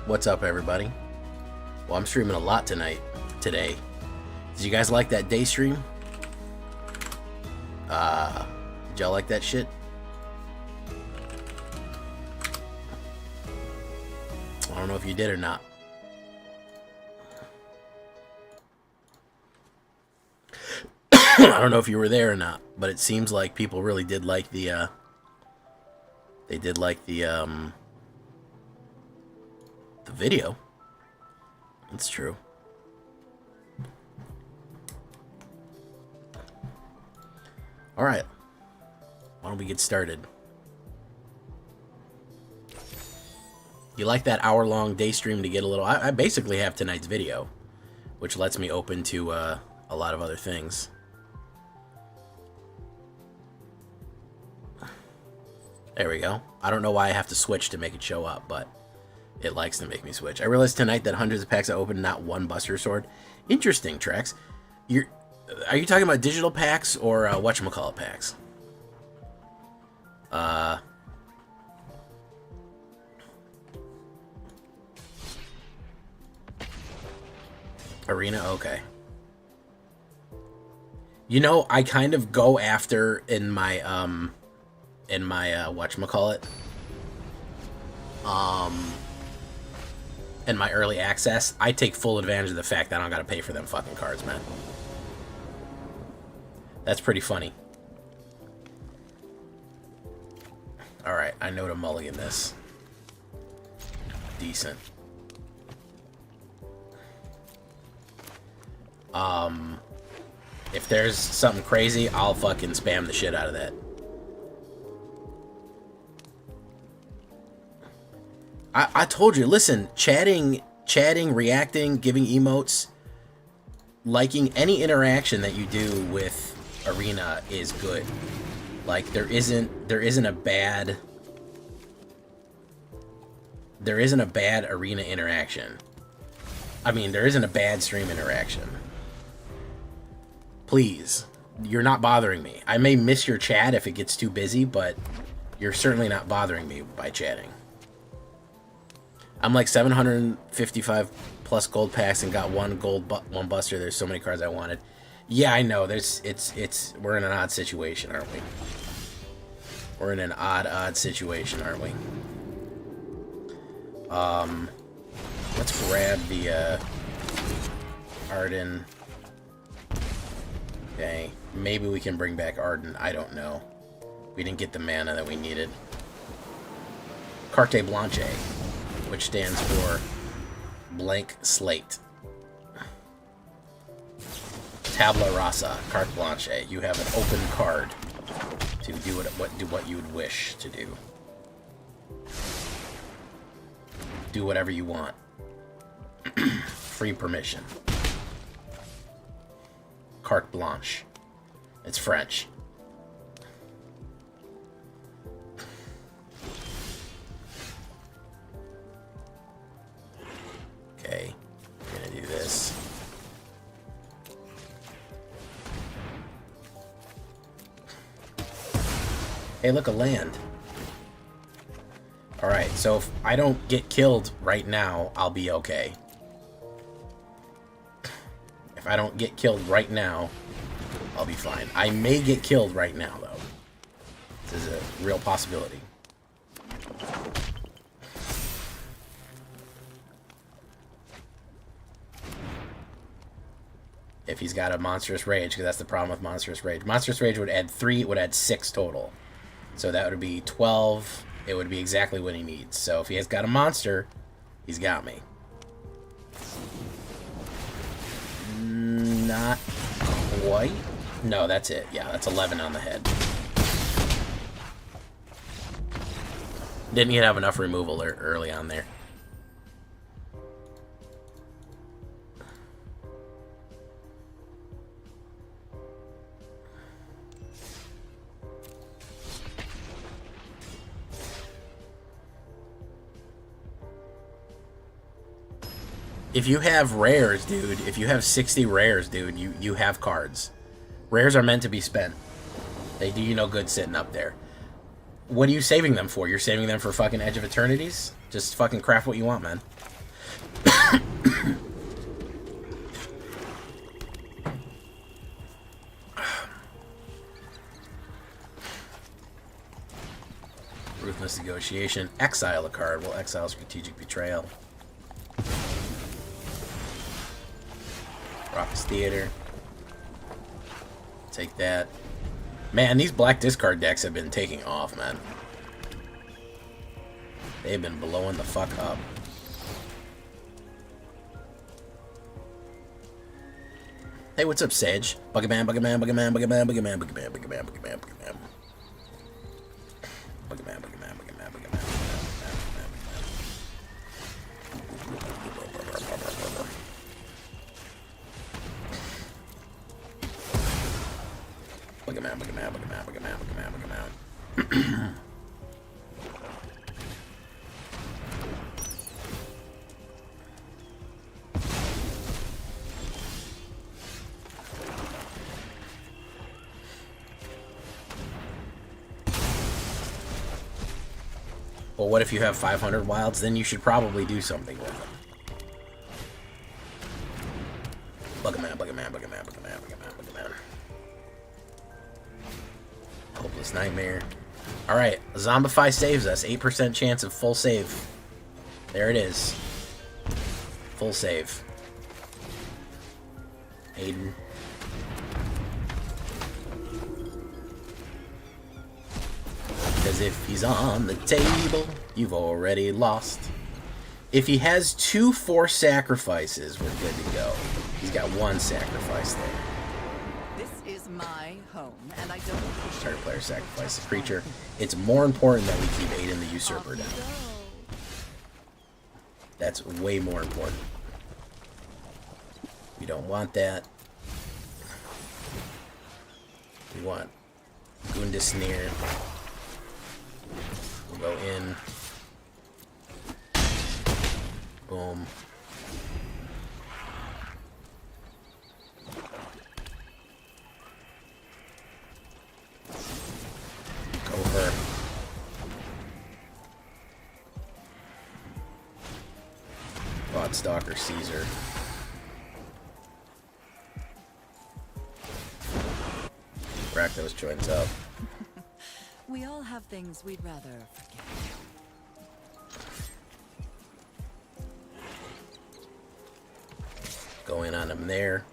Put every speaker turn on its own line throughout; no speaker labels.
What's up, everybody? Well, I'm streaming a lot today. Did you guys like that day stream? Did y'all like that shit? I don't know if you did or not. I don't know if you were there or not, but it seems like people really did like the, the video. It's true. All right. Why don't we get started? You like that hour-long day stream to get a little... I basically have tonight's video, which lets me open to a lot of other things. There we go. I don't know why I have to switch to make it show up, but it likes to make me switch. I realized tonight that hundreds of packs are open, not one Buster Sword. Interesting, Trex. Are you talking about digital packs or whatchamacallit packs? Arena? Okay. You know, I kind of go after in my whatchamacallit, in my early access, I take full advantage of the fact that I don't gotta pay for them fucking cards, man. That's pretty funny. Alright, I know to mulligan this. Decent. If there's something crazy, I'll fucking spam the shit out of that. I told you, listen, chatting, reacting, giving emotes, liking any interaction that you do with Arena is good. Like, there isn't a bad Arena interaction. I mean, there isn't a bad stream interaction. Please, you're not bothering me. I may miss your chat if it gets too busy, but you're certainly not bothering me by chatting. I'm like 755 plus gold packs and got one buster. There's so many cards I wanted. Yeah, I know. We're in an odd situation, aren't we? We're in an odd situation, aren't we? Let's grab the Arden. Okay, maybe we can bring back Arden. I don't know. We didn't get the mana that we needed. Carte Blanche, which stands for blank slate. Tabla Rasa, Carte Blanche. You have an open card to do what you would wish to do. Do whatever you want. Free permission. Carte Blanche. It's French. Okay, I'm gonna do this. Hey, look, a land. Alright, so if I don't get killed right now, I'll be okay. If I don't get killed right now, I'll be fine. I may get killed right now, though. This is a real possibility. If he's got a Monstrous Rage, because that's the problem with Monstrous Rage. Monstrous Rage would add 3, it would add 6 total. So that would be 12. It would be exactly what he needs. So if he has got a monster, he's got me. Not quite. No, that's it. Yeah, that's 11 on the head. Didn't even have enough removal early on there. If you have rares, dude, if you have 60 rares, dude, you have cards. Rares are meant to be spent. They do you no good sitting up there. What are you saving them for? You're saving them for fucking Edge of Eternities? Just fucking craft what you want, man. Ruthless negotiation. Exile a card. We'll exile strategic betrayal. Raucous theater. Take that. Man, these black discard decks have been taking off, man. They've been blowing the fuck up. Hey, what's up, Sage? Buggerman, Buggerman, Buggerman, Buggerman, Buggerman, Buggerman, Buggerman, Buggerman, Buggerman. Buggerman, Buggerman, Buggerman, Buggerman, Buggerman, Buggerman, Buggerman, Buggerman, Buggerman, Buggerman. Well, what if you have 500 wilds? Then you should probably do something with them. Buggerman, Buggerman, Buggerman, Buggerman, Buggerman, Buggerman. Hopeless Nightmare. Alright, Zombify saves us. 8% chance of full save. There it is. Full save. Aiden. Because if he's on the table, you've already lost. If he has 2 forced sacrifices, we're good to go. He's got 1 sacrifice there.
This is my home, and I don't...
Start player sacrifice the creature. It's more important that we keep Aiden the Usurper down. That's way more important. We don't want that. We want Gundisnir. We'll go in. Boom. Gopher. Bodstalker Caesar. Rack those joints up.
We all have things we'd rather forget.
Go in on him there.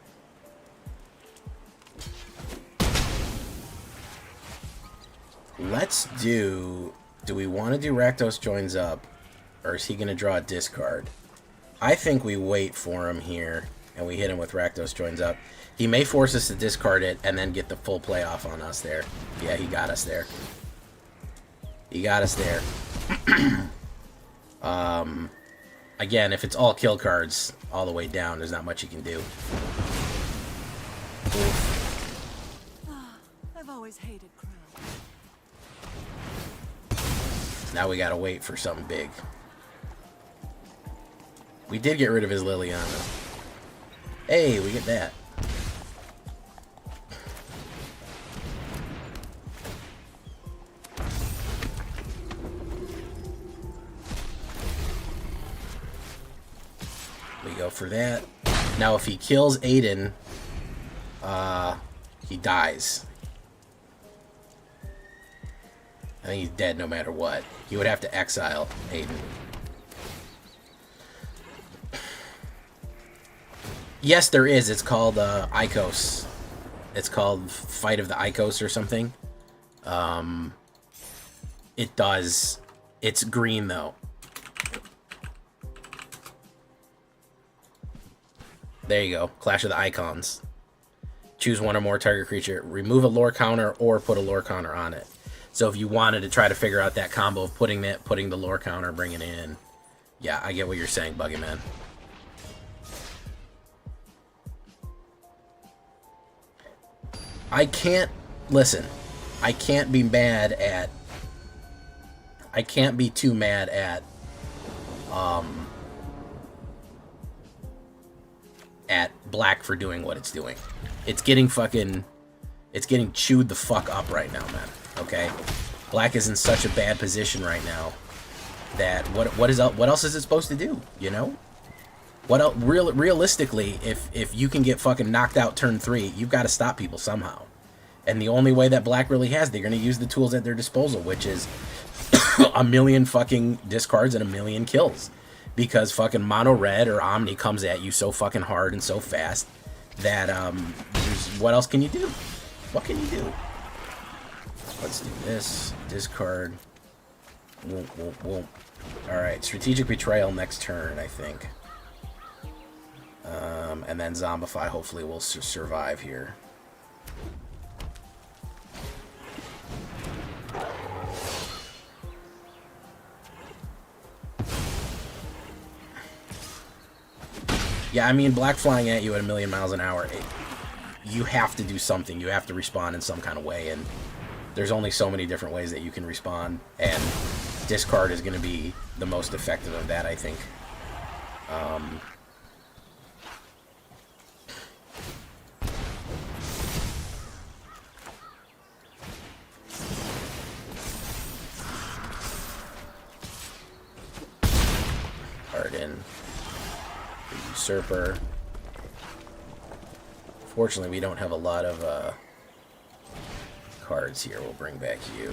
Let's do we want to do Rakdos joins up, or is he going to draw a discard? I think we wait for him here, and we hit him with Rakdos joins up. He may force us to discard it, and then get the full playoff on us there. Yeah, he got us there. He got us there. Again, if it's all kill cards all the way down, there's not much you can do.
I've always hated crowds.
Now we gotta wait for something big. We did get rid of his Liliana. Hey, we get that. We go for that. Now if he kills Aiden, he dies. I think he's dead no matter what. He would have to exile Aiden. Yes, there is. It's called Icos. It's called Fight of the Icos or something. It does. It's green though. There you go. Clash of the Icons. Choose one or more target creature. Remove a lore counter or put a lore counter on it. So if you wanted to try to figure out that combo of putting the lore counter, bringing it in. Yeah, I get what you're saying, Buggy Man. I can't listen. I can't be mad at. I can't be too mad at Black for doing what it's doing. It's getting chewed the fuck up right now, man. Okay? Black is in such a bad position right now that what else is it supposed to do, you know? Realistically, if you can get fucking knocked out turn 3, you've got to stop people somehow. And the only way that black really has, they're going to use the tools at their disposal, which is a million fucking discards and a million kills. Because fucking mono red or omni comes at you so fucking hard and so fast that, what else can you do? What can you do? Let's do this. Discard. Whoop, whoop, whoop. Alright, strategic betrayal next turn, I think. And then zombify hopefully will survive here. Yeah, I mean, black flying at you at 1,000,000 miles an hour, you have to do something. You have to respond in some kind of way, and there's only so many different ways that you can respond, and discard is going to be the most effective of that, I think. Harden. The Usurper. Fortunately, we don't have a lot of cards here. We'll bring back you.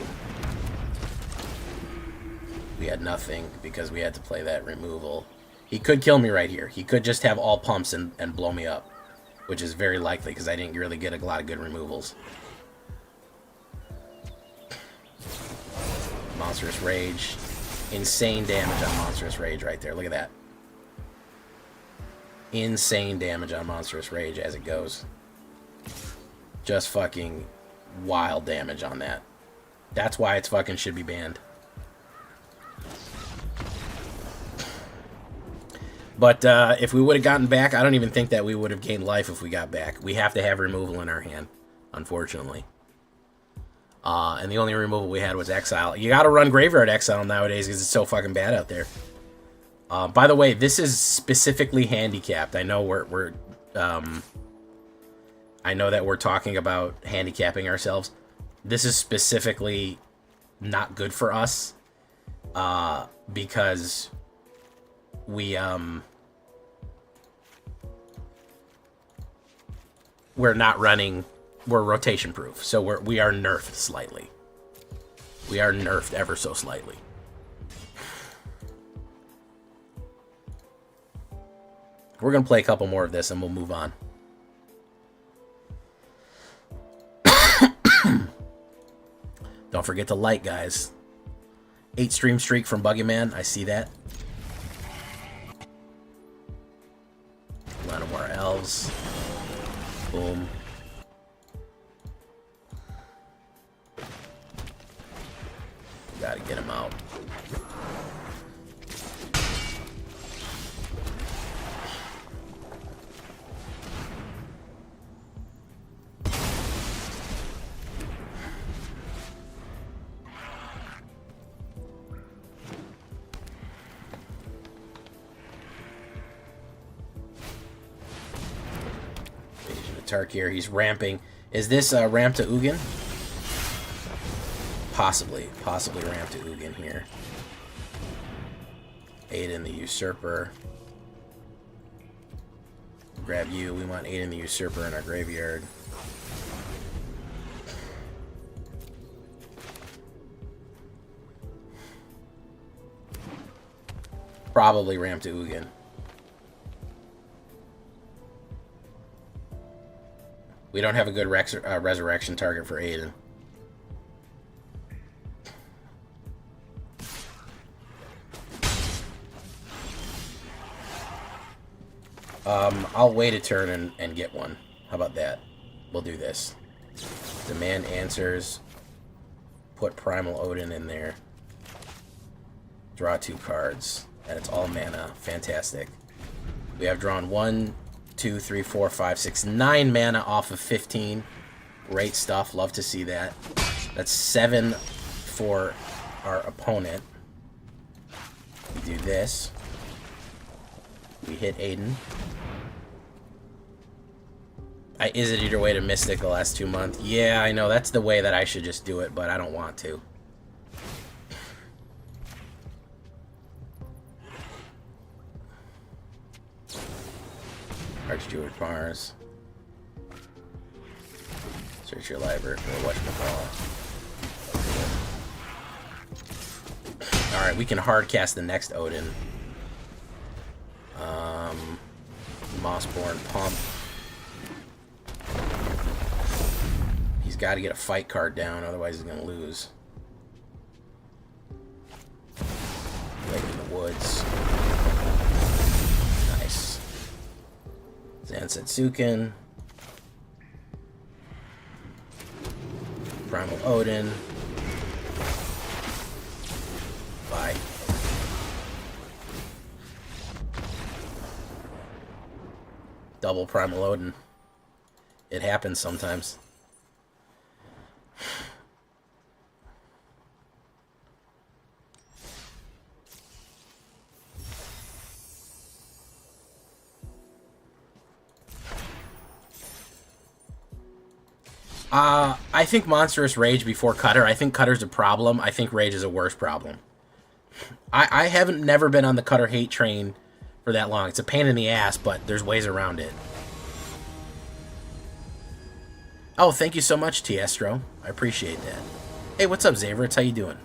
We had nothing because we had to play that removal. He could kill me right here. He could just have all pumps and blow me up, which is very likely because I didn't really get a lot of good removals. Monstrous Rage. Insane damage on Monstrous Rage right there. Look at that. Insane damage on Monstrous Rage as it goes. Just fucking wild damage on that. That's why it's fucking should be banned. But if we would have gotten back, I don't even think that we would have gained life if we got back. We have to have removal in our hand, unfortunately. And the only removal we had was Exile. You gotta run Graveyard Exile nowadays because it's so fucking bad out there. By the way, this is specifically handicapped. I know I know that we're talking about handicapping ourselves. This is specifically not good for us. Because we're not running, we're rotation proof, so we are nerfed slightly. We are nerfed ever so slightly. We're gonna play a couple more of this and we'll move on. Don't forget to like, guys. 8 stream streak from Buggyman, I see that. A lot of more elves. Boom. Gotta get him out. Tarkir, he's ramping. Is this ramp to Ugin? Possibly ramp to Ugin here. Aiden the Usurper. Grab you. We want Aiden the Usurper in our graveyard. Probably ramp to Ugin. We don't have a good resurrection target for Aiden. I'll wait a turn and get one. How about that? We'll do this. Demand answers. Put Primal Odin in there. Draw 2 cards. And it's all mana. Fantastic. We have drawn 1, 2, 3, 4, 5, 6, 9 mana off of 15. Great stuff. Love to see that. That's 7 for our opponent. We do this. We hit Aiden. Is it either way to Mystic the last 2 months? Yeah, I know. That's the way that I should just do it, but I don't want to. Large Jewish Mars. Search your library for whatchamacallit. Alright, we can hard cast the next Odin. Mossborn Pump. He's got to get a fight card down, otherwise he's going to lose. Lake in the Woods. Nice. Zansetsuken. Primal Odin. Bye. Double Primal Odin. It happens sometimes. I think Monstrous Rage before Cutter. I think Cutter's a problem. I think Rage is a worse problem. I haven't never been on the Cutter hate train for that long. It's a pain in the ass, but there's ways around it. Oh, thank you so much, Tiestro. I appreciate that. Hey, what's up, Zavritz? How you doing?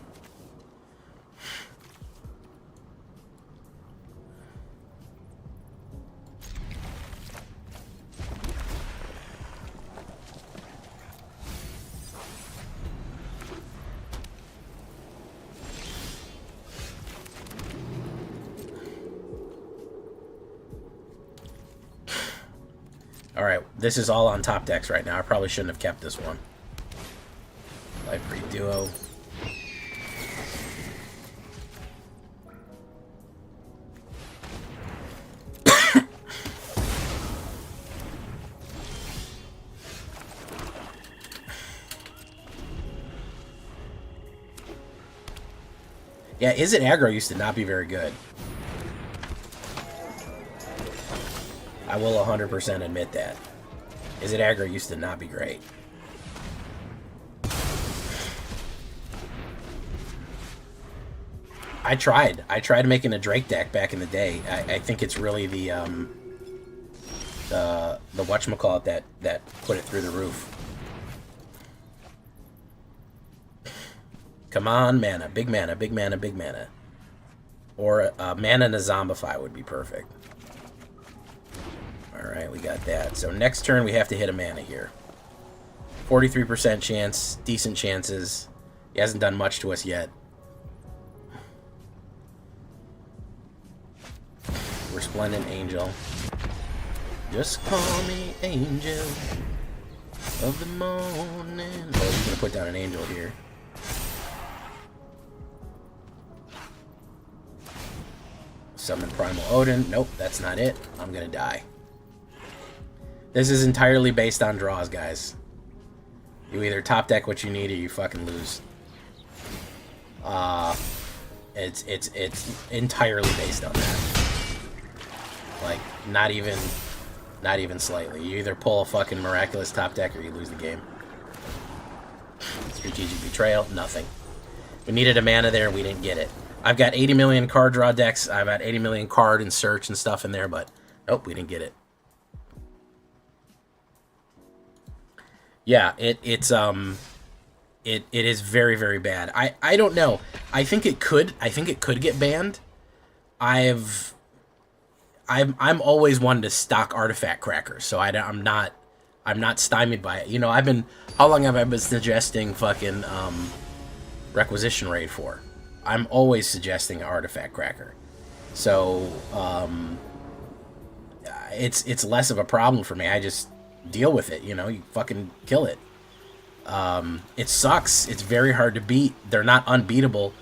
Alright, this is all on top decks right now. I probably shouldn't have kept this one. Library Duo. Yeah, Is It Aggro used to not be very good. I will 100% admit that. Is It Aggro used to not be great. I tried making a Drake deck back in the day. I think it's really the whatchamacallit that put it through the roof. Come on, mana. Big mana, big mana, big mana. Or mana and a Zombify would be perfect. Alright, we got that. So next turn we have to hit a mana here. 43% chance, decent chances. He hasn't done much to us yet. Resplendent Angel. Just call me Angel of the Morning. Oh, he's gonna put down an Angel here. Summon Primal Odin. Nope, that's not it. I'm gonna die. This is entirely based on draws, guys. You either top deck what you need or you fucking lose. It's entirely based on that. Like, not even slightly. You either pull a fucking miraculous top deck or you lose the game. Strategic Betrayal, nothing. We needed a mana there and we didn't get it. I've got 80 million card draw decks. I've got 80 million card and search and stuff in there, but nope, we didn't get it. Yeah, it is very, very bad. I don't know. I think it could get banned. I'm always one to stock artifact crackers, so I'm not stymied by it. You know, how long have I been suggesting fucking Requisition Raid for? I'm always suggesting an artifact cracker. So it's less of a problem for me. I just deal with it, you know, you fucking kill it. It sucks. It's very hard to beat. They're not unbeatable.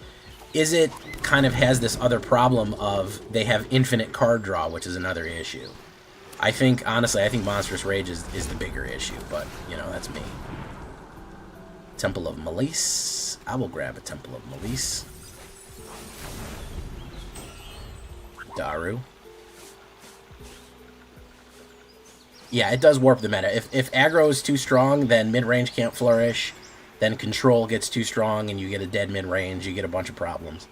Is It kind of has this other problem of they have infinite card draw, which is another issue. Honestly, I think Monstrous Rage is the bigger issue, but, you know, that's me. Temple of Malice. I will grab a Temple of Malice. Daru. Yeah, it does warp the meta. If aggro is too strong, then mid-range can't flourish. Then control gets too strong and you get a dead mid-range. You get a bunch of problems.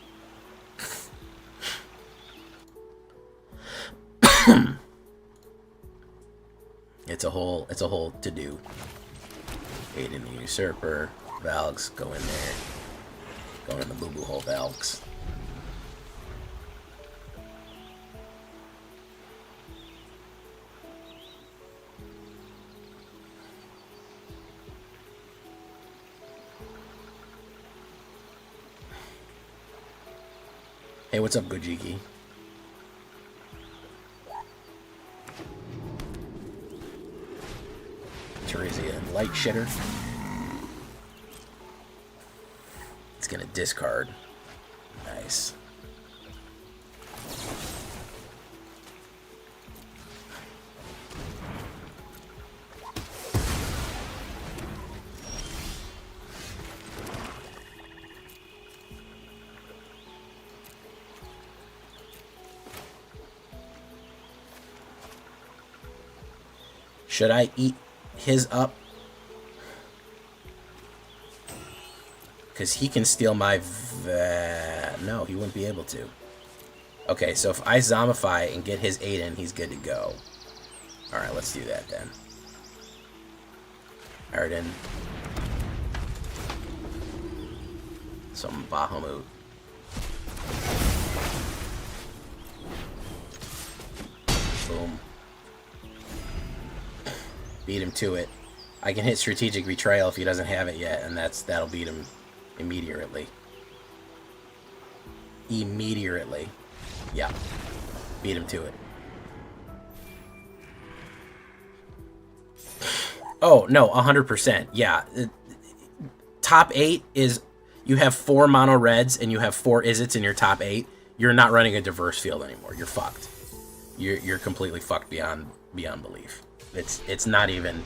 It's a whole to-do. Aiden the Usurper. Valks, go in there. Go in the boo-boo hole, Valks. Hey, what's up, Gojiki? Teresia, light shitter. It's gonna discard. Nice. Should I eat his up? Because he can steal my... No, he wouldn't be able to. Okay, so if I zombify and get his Aiden, he's good to go. Alright, let's do that then. Arden. Some Bahamut. Boom. Beat him to it. I can hit Strategic Betrayal if he doesn't have it yet, and that'll beat him immediately. Immediately. Yeah. Beat him to it. Oh, no, 100%. Yeah. Top 8 is... You have 4 mono reds and you have 4 Izzets in your top 8. You're not running a diverse field anymore. You're fucked. You're completely fucked beyond belief. It's not even...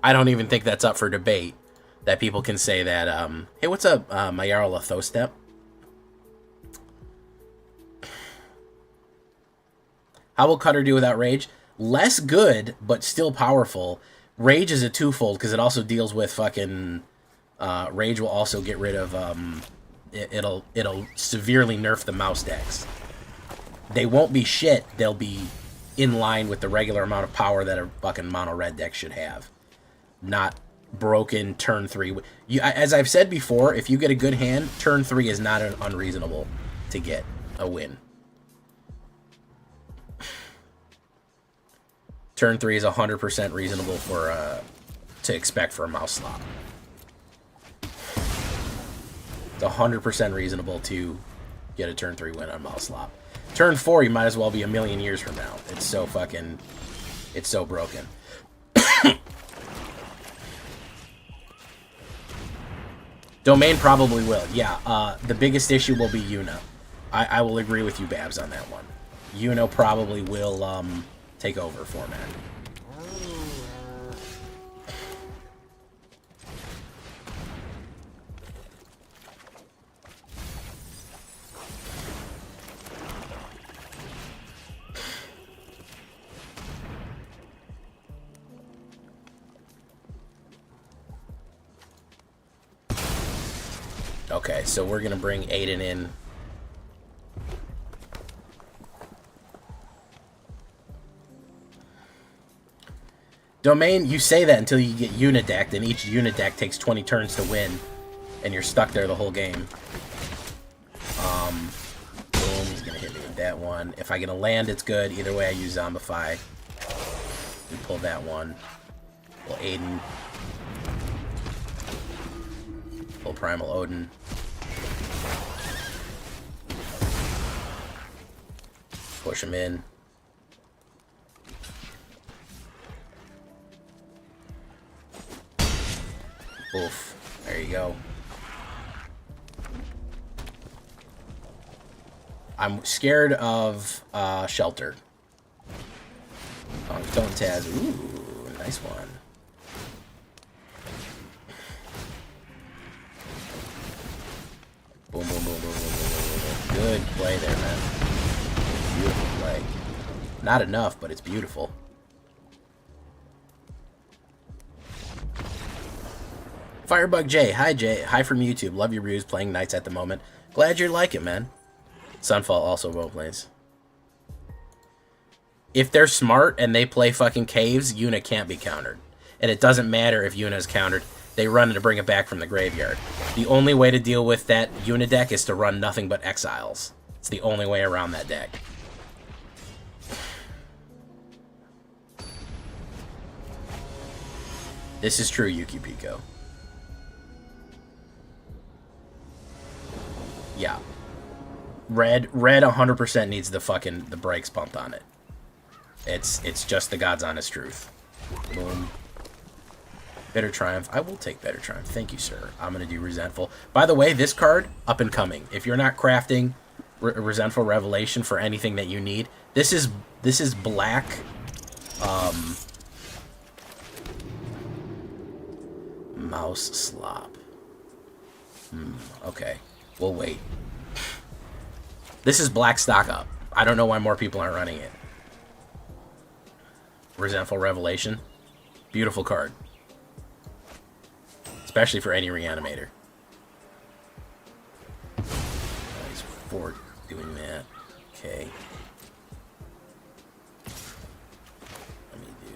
I don't even think that's up for debate. That people can say that, hey, what's up, Mayara Lathostep? How will Cutter do without Rage? Less good, but still powerful. Rage is a twofold, because it also deals with fucking... Rage will also get rid of, it'll severely nerf the mouse decks. They won't be shit, they'll be in line with the regular amount of power that a fucking mono red deck should have. Not broken turn 3. As I've said before, if you get a good hand, turn 3 is not unreasonable to get a win. Turn 3 is 100% reasonable for to expect for a mouse slot. It's 100% reasonable to get a turn 3 win on mouse slot. Turn 4, you might as well be a million years from now. It's so fucking... It's so broken. Domain probably will. Yeah, the biggest issue will be Yuna. I will agree with you, Babs, on that one. Yuna probably will take over format. Okay, so we're gonna bring Aiden in. Domain, you say that until you get Unidecked, and each Unideck takes 20 turns to win, and you're stuck there the whole game. Boom, he's gonna hit me with that one. If I get a land, it's good. Either way, I use Zombify. We pull that one. Pull Aiden. Pull Primal Odin. Push him in. Oof. There you go. I'm scared of Shelter. Oh, don't Taz. Ooh, nice one. Boom, boom, boom, boom, boom, boom, boom, boom. Good play there, man. Beautiful play. Not enough, but it's beautiful. Firebug J. Hi, Jay. Hi from YouTube. Love your reviews. Playing Knights at the moment. Glad you like it, man. Sunfall also role plays. If they're smart and they play fucking caves, Yuna can't be countered. And it doesn't matter if Yuna is countered. They run to bring it back from the graveyard. The only way to deal with that Yuna deck is to run nothing but exiles. It's the only way around that deck. This is true, Yuki Pico. Yeah. Red 100% needs the brakes pumped on it. It's just the God's honest truth. Boom. Better Triumph. I will take Better Triumph. Thank you, sir. I'm going to do Resentful. By the way, this card, up and coming. If you're not crafting Resentful Revelation for anything that you need, this is black. Mouse Slop. Okay. We'll wait. This is black stock up. I don't know why more people aren't running it. Resentful Revelation. Beautiful card. Especially for any reanimator. Nice for doing that. Okay. Let me do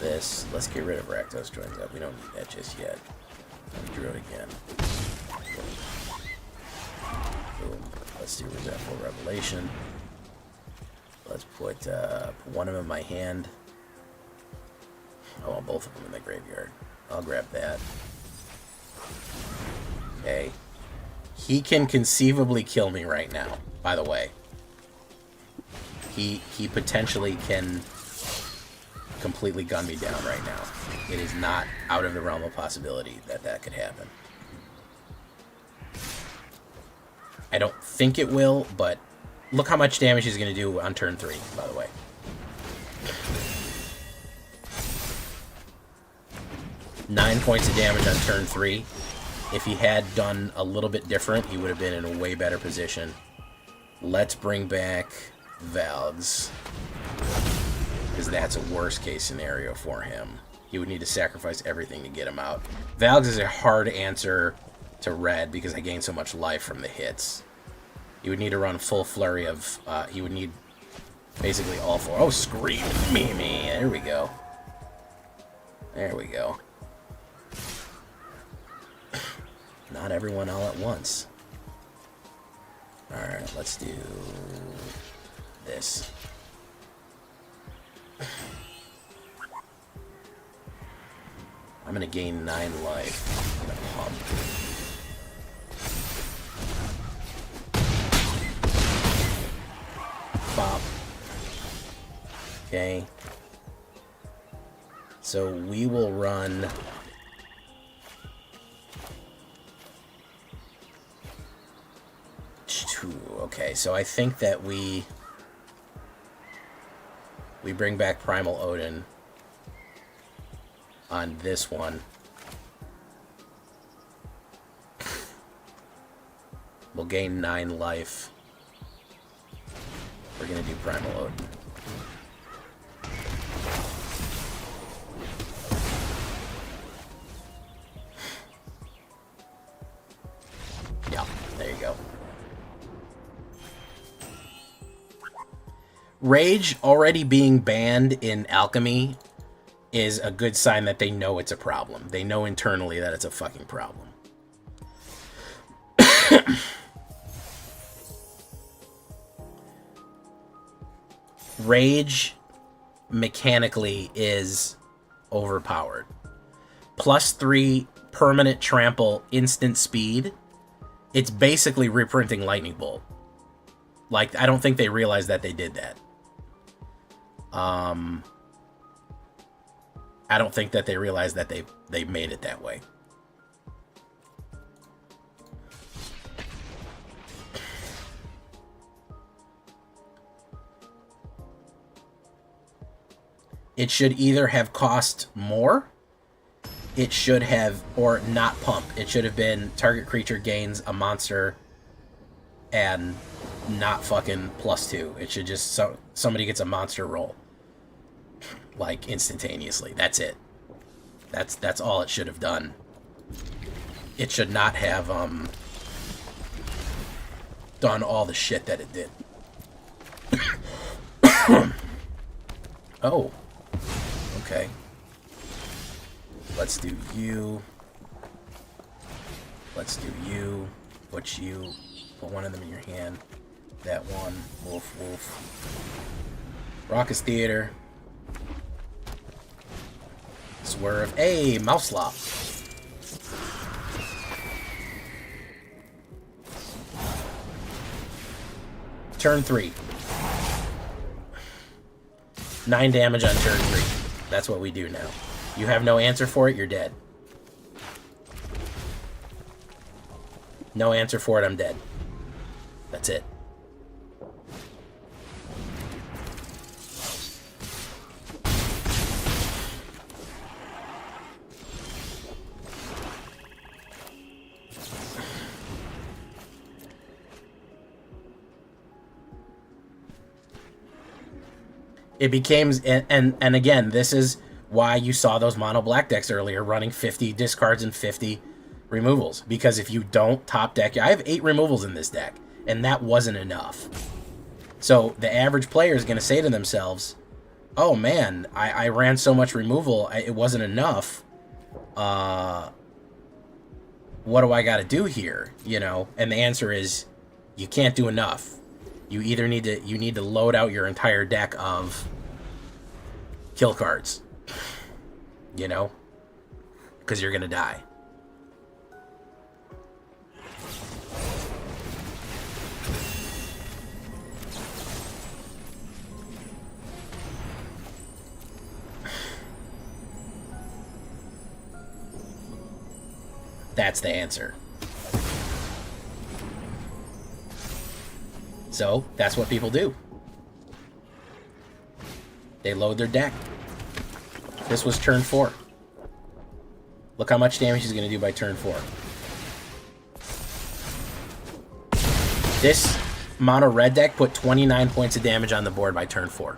this. Let's get rid of Rakdos joins up. We don't need that just yet. Let me drew it again. Boom. Let's do Resentful Revelation. Let's put one of them in my hand. I want both of them in the graveyard. I'll grab that. Okay. He can conceivably kill me right now, by the way. He potentially can completely gun me down right now. It is not out of the realm of possibility that that could happen. I don't think it will, but look how much damage he's going to do on turn 3, by the way. Nine points of damage on turn 3. If he had done a little bit different, he would have been in a way better position. Let's bring back Valgs, because that's a worst case scenario for him. He would need to sacrifice everything to get him out. Valgs is a hard answer to red because I gain so much life from the hits. You would need to run full flurry of... he would need basically all 4. Oh, scream Mimi! There we go. There we go. Not everyone all at once. Alright, let's do this. I'm gonna gain 9 life. I'm gonna pump. Bop. Okay. So we will run... Okay, so I think that we bring back Primal Odin on this one. We'll gain 9 life. We're gonna do Primal Odin. Yeah, there you go. Rage already being banned in Alchemy is a good sign that they know it's a problem. They know internally that it's a fucking problem. Rage mechanically is overpowered. +3 permanent trample, instant speed. It's basically reprinting Lightning Bolt. Like, I don't think they realized that they did that. I don't think that they realized that they made it that way. It should either have cost more, it should have, or not pump. It should have been target creature gains a monster and not fucking +2. It should just, somebody gets a monster roll. Like, instantaneously. That's it. That's all it should have done. It should not have, done all the shit that it did. Oh. Okay. Let's do you. Let's do you. Put you. Put one of them in your hand. That one. Wolf, wolf. Raucous Theater. Swerve. Hey, Mouse Slop. Turn 3. 9 damage on turn 3. That's what we do now. You have no answer for it, you're dead. No answer for it, I'm dead. That's it. It became, and again, this is why you saw those mono black decks earlier running 50 discards and 50 removals. Because if you don't top deck, I have 8 removals in this deck, and that wasn't enough. So the average player is going to say to themselves, oh man, I ran so much removal, it wasn't enough. What do I got to do here? You know, and the answer is you can't do enough. You either need to load out your entire deck of kill cards, you know, because you're gonna die. That's the answer. So, that's what people do. They load their deck. This was turn 4. Look how much damage he's going to do by turn 4. This mono red deck put 29 points of damage on the board by turn 4.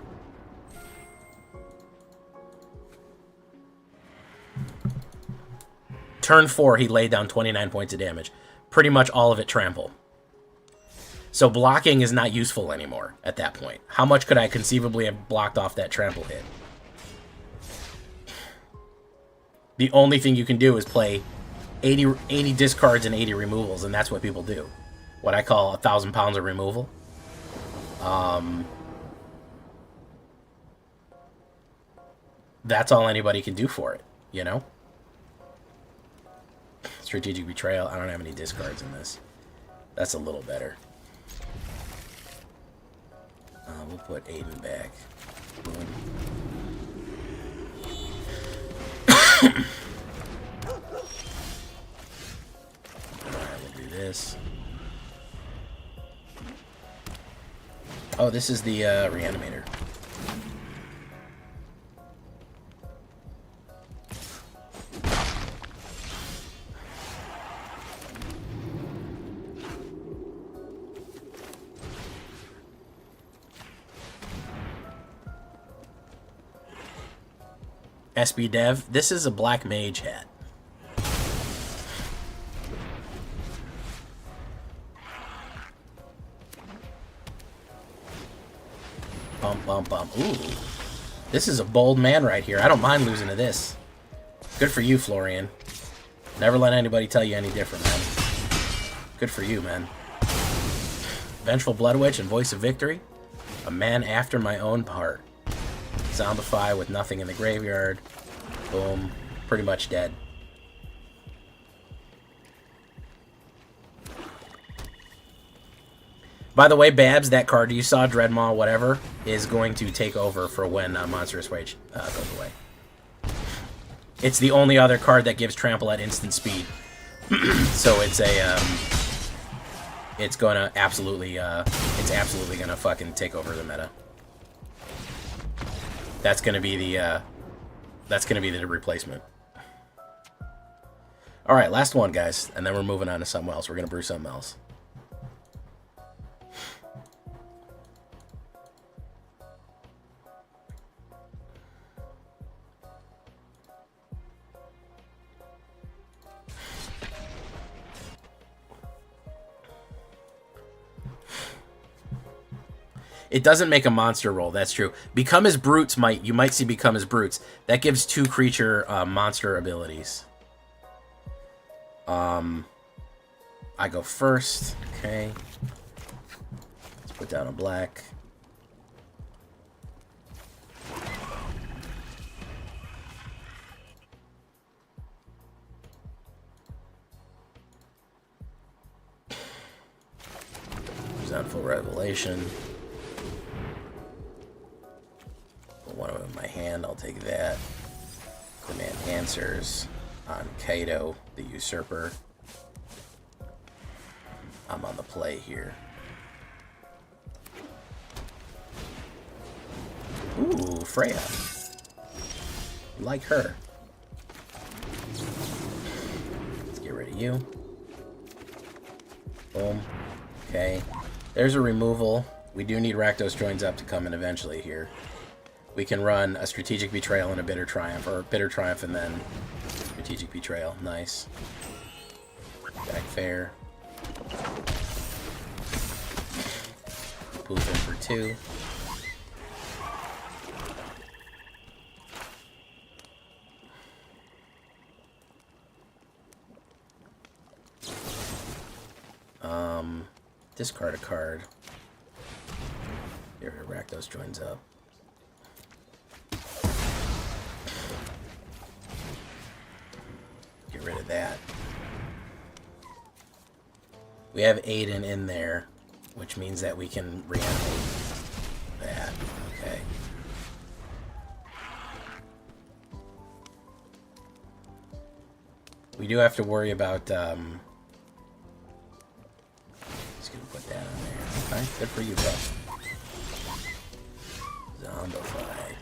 Turn 4, he laid down 29 points of damage. Pretty much all of it trample. So blocking is not useful anymore at that point. How much could I conceivably have blocked off that trample hit? The only thing you can do is play 80 discards and 80 removals, and that's what people do. What I call 1,000 pounds of removal. That's all anybody can do for it, you know? Strategic Betrayal. I don't have any discards in this. That's a little better. We'll put Aiden back. Boom. Alright, we'll do this. Oh, this is the Reanimator. SB Dev, this is a black mage hat. Bump, bump, bump. Ooh. This is a bold man right here. I don't mind losing to this. Good for you, Florian. Never let anybody tell you any different, man. Good for you, man. Vengeful Blood Witch and Voice of Victory. A man after my own heart. Zombify with nothing in the graveyard. Boom. Pretty much dead. By the way, Babs, that card you saw, Dreadmaw, whatever, is going to take over for when Monstrous Rage goes away. It's the only other card that gives Trample at instant speed. So it's a, it's gonna absolutely, it's absolutely gonna fucking take over the meta. That's gonna be the replacement. All right, last one, guys, and then we're moving on to something else. We're gonna brew something else. It doesn't make a monster roll. That's true. Become as brutes you might see become as brutes. That gives 2 creature monster abilities. I go first. Okay. Let's put down a black. Full Revelation. Put one of them in my hand. I'll take that. Demand answers on Kaito, the Usurper. I'm on the play here. Ooh, Freya. Like her. Let's get rid of you. Boom. Okay. There's a removal. We do need Rakdos Joins Up to come in eventually here. We can run a Strategic Betrayal and a Bitter Triumph, or Bitter Triumph and then Strategic Betrayal. Nice. Back fair. Poof in for 2. Discard a card. Here, Rakdos Joins Up. Get rid of that. We have Aiden in there, which means that we can reanimate that. Okay. We do have to worry about put that on there. Okay, good for you, bro. Zombify.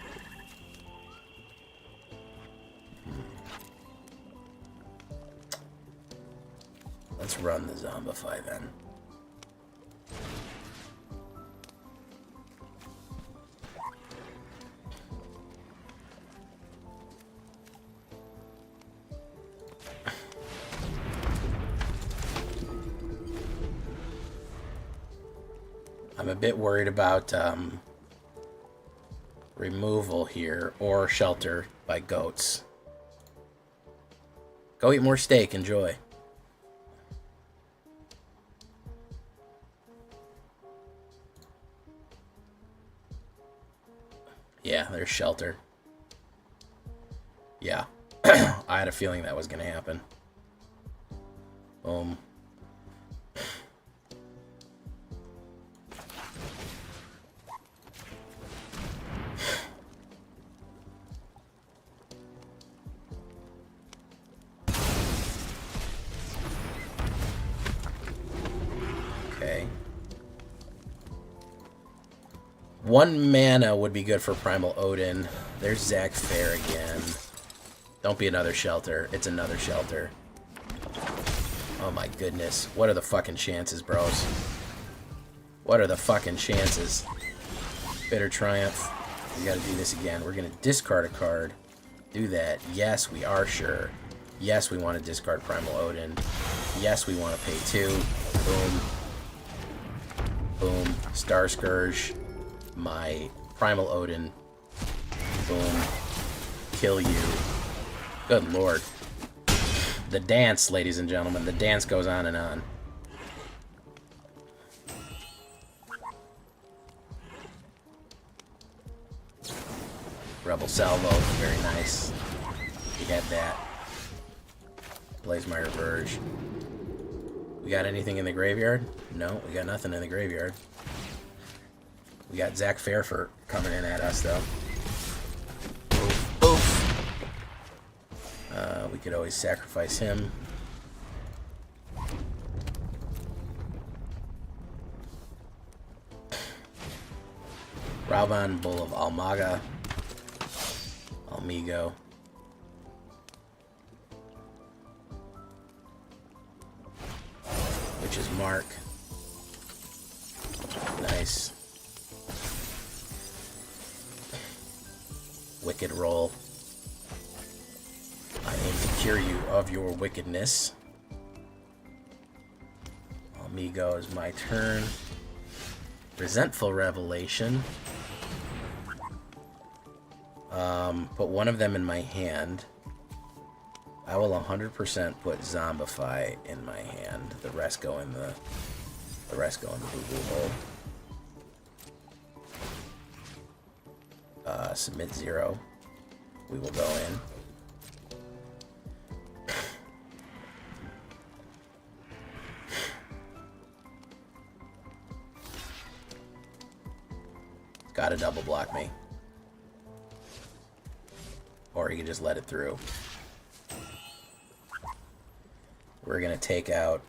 Let's run the Zombify then. I'm a bit worried about removal here or shelter by goats. Go eat more steak. Enjoy. Yeah, there's shelter. Yeah. I had a feeling that was going to happen. Boom. One mana would be good for Primal Odin. There's Zach Fair again. Don't be another shelter. It's another shelter. Oh my goodness. What are the fucking chances, bros? What are the fucking chances? Bitter Triumph. We gotta do this again. We're gonna discard a card. Do that. Yes, we are sure. Yes, we want to discard Primal Odin. Yes, we want to pay 2. Boom. Boom. Star Scourge. My Primal Odin. Boom. Kill you. Good lord. The dance, ladies and gentlemen. The dance goes on and on. Rebel Salvo. Very nice. We got that. Blazemire Verge. We got anything in the graveyard? No, we got nothing in the graveyard. We got Zach Fairford coming in at us, though. Oof, oof. We could always sacrifice him. Ravan, Bull of Almaga. Almigo. Which is Mark. Nice. Wicked roll. I aim to cure you of your wickedness. Amigo is my turn. Resentful Revelation. Put one of them in my hand. I will 100% put Zombify in my hand. The rest go in the boo-boo hole. Submit 0. We will go in. Gotta double block me. Or he can just let it through. We're gonna take out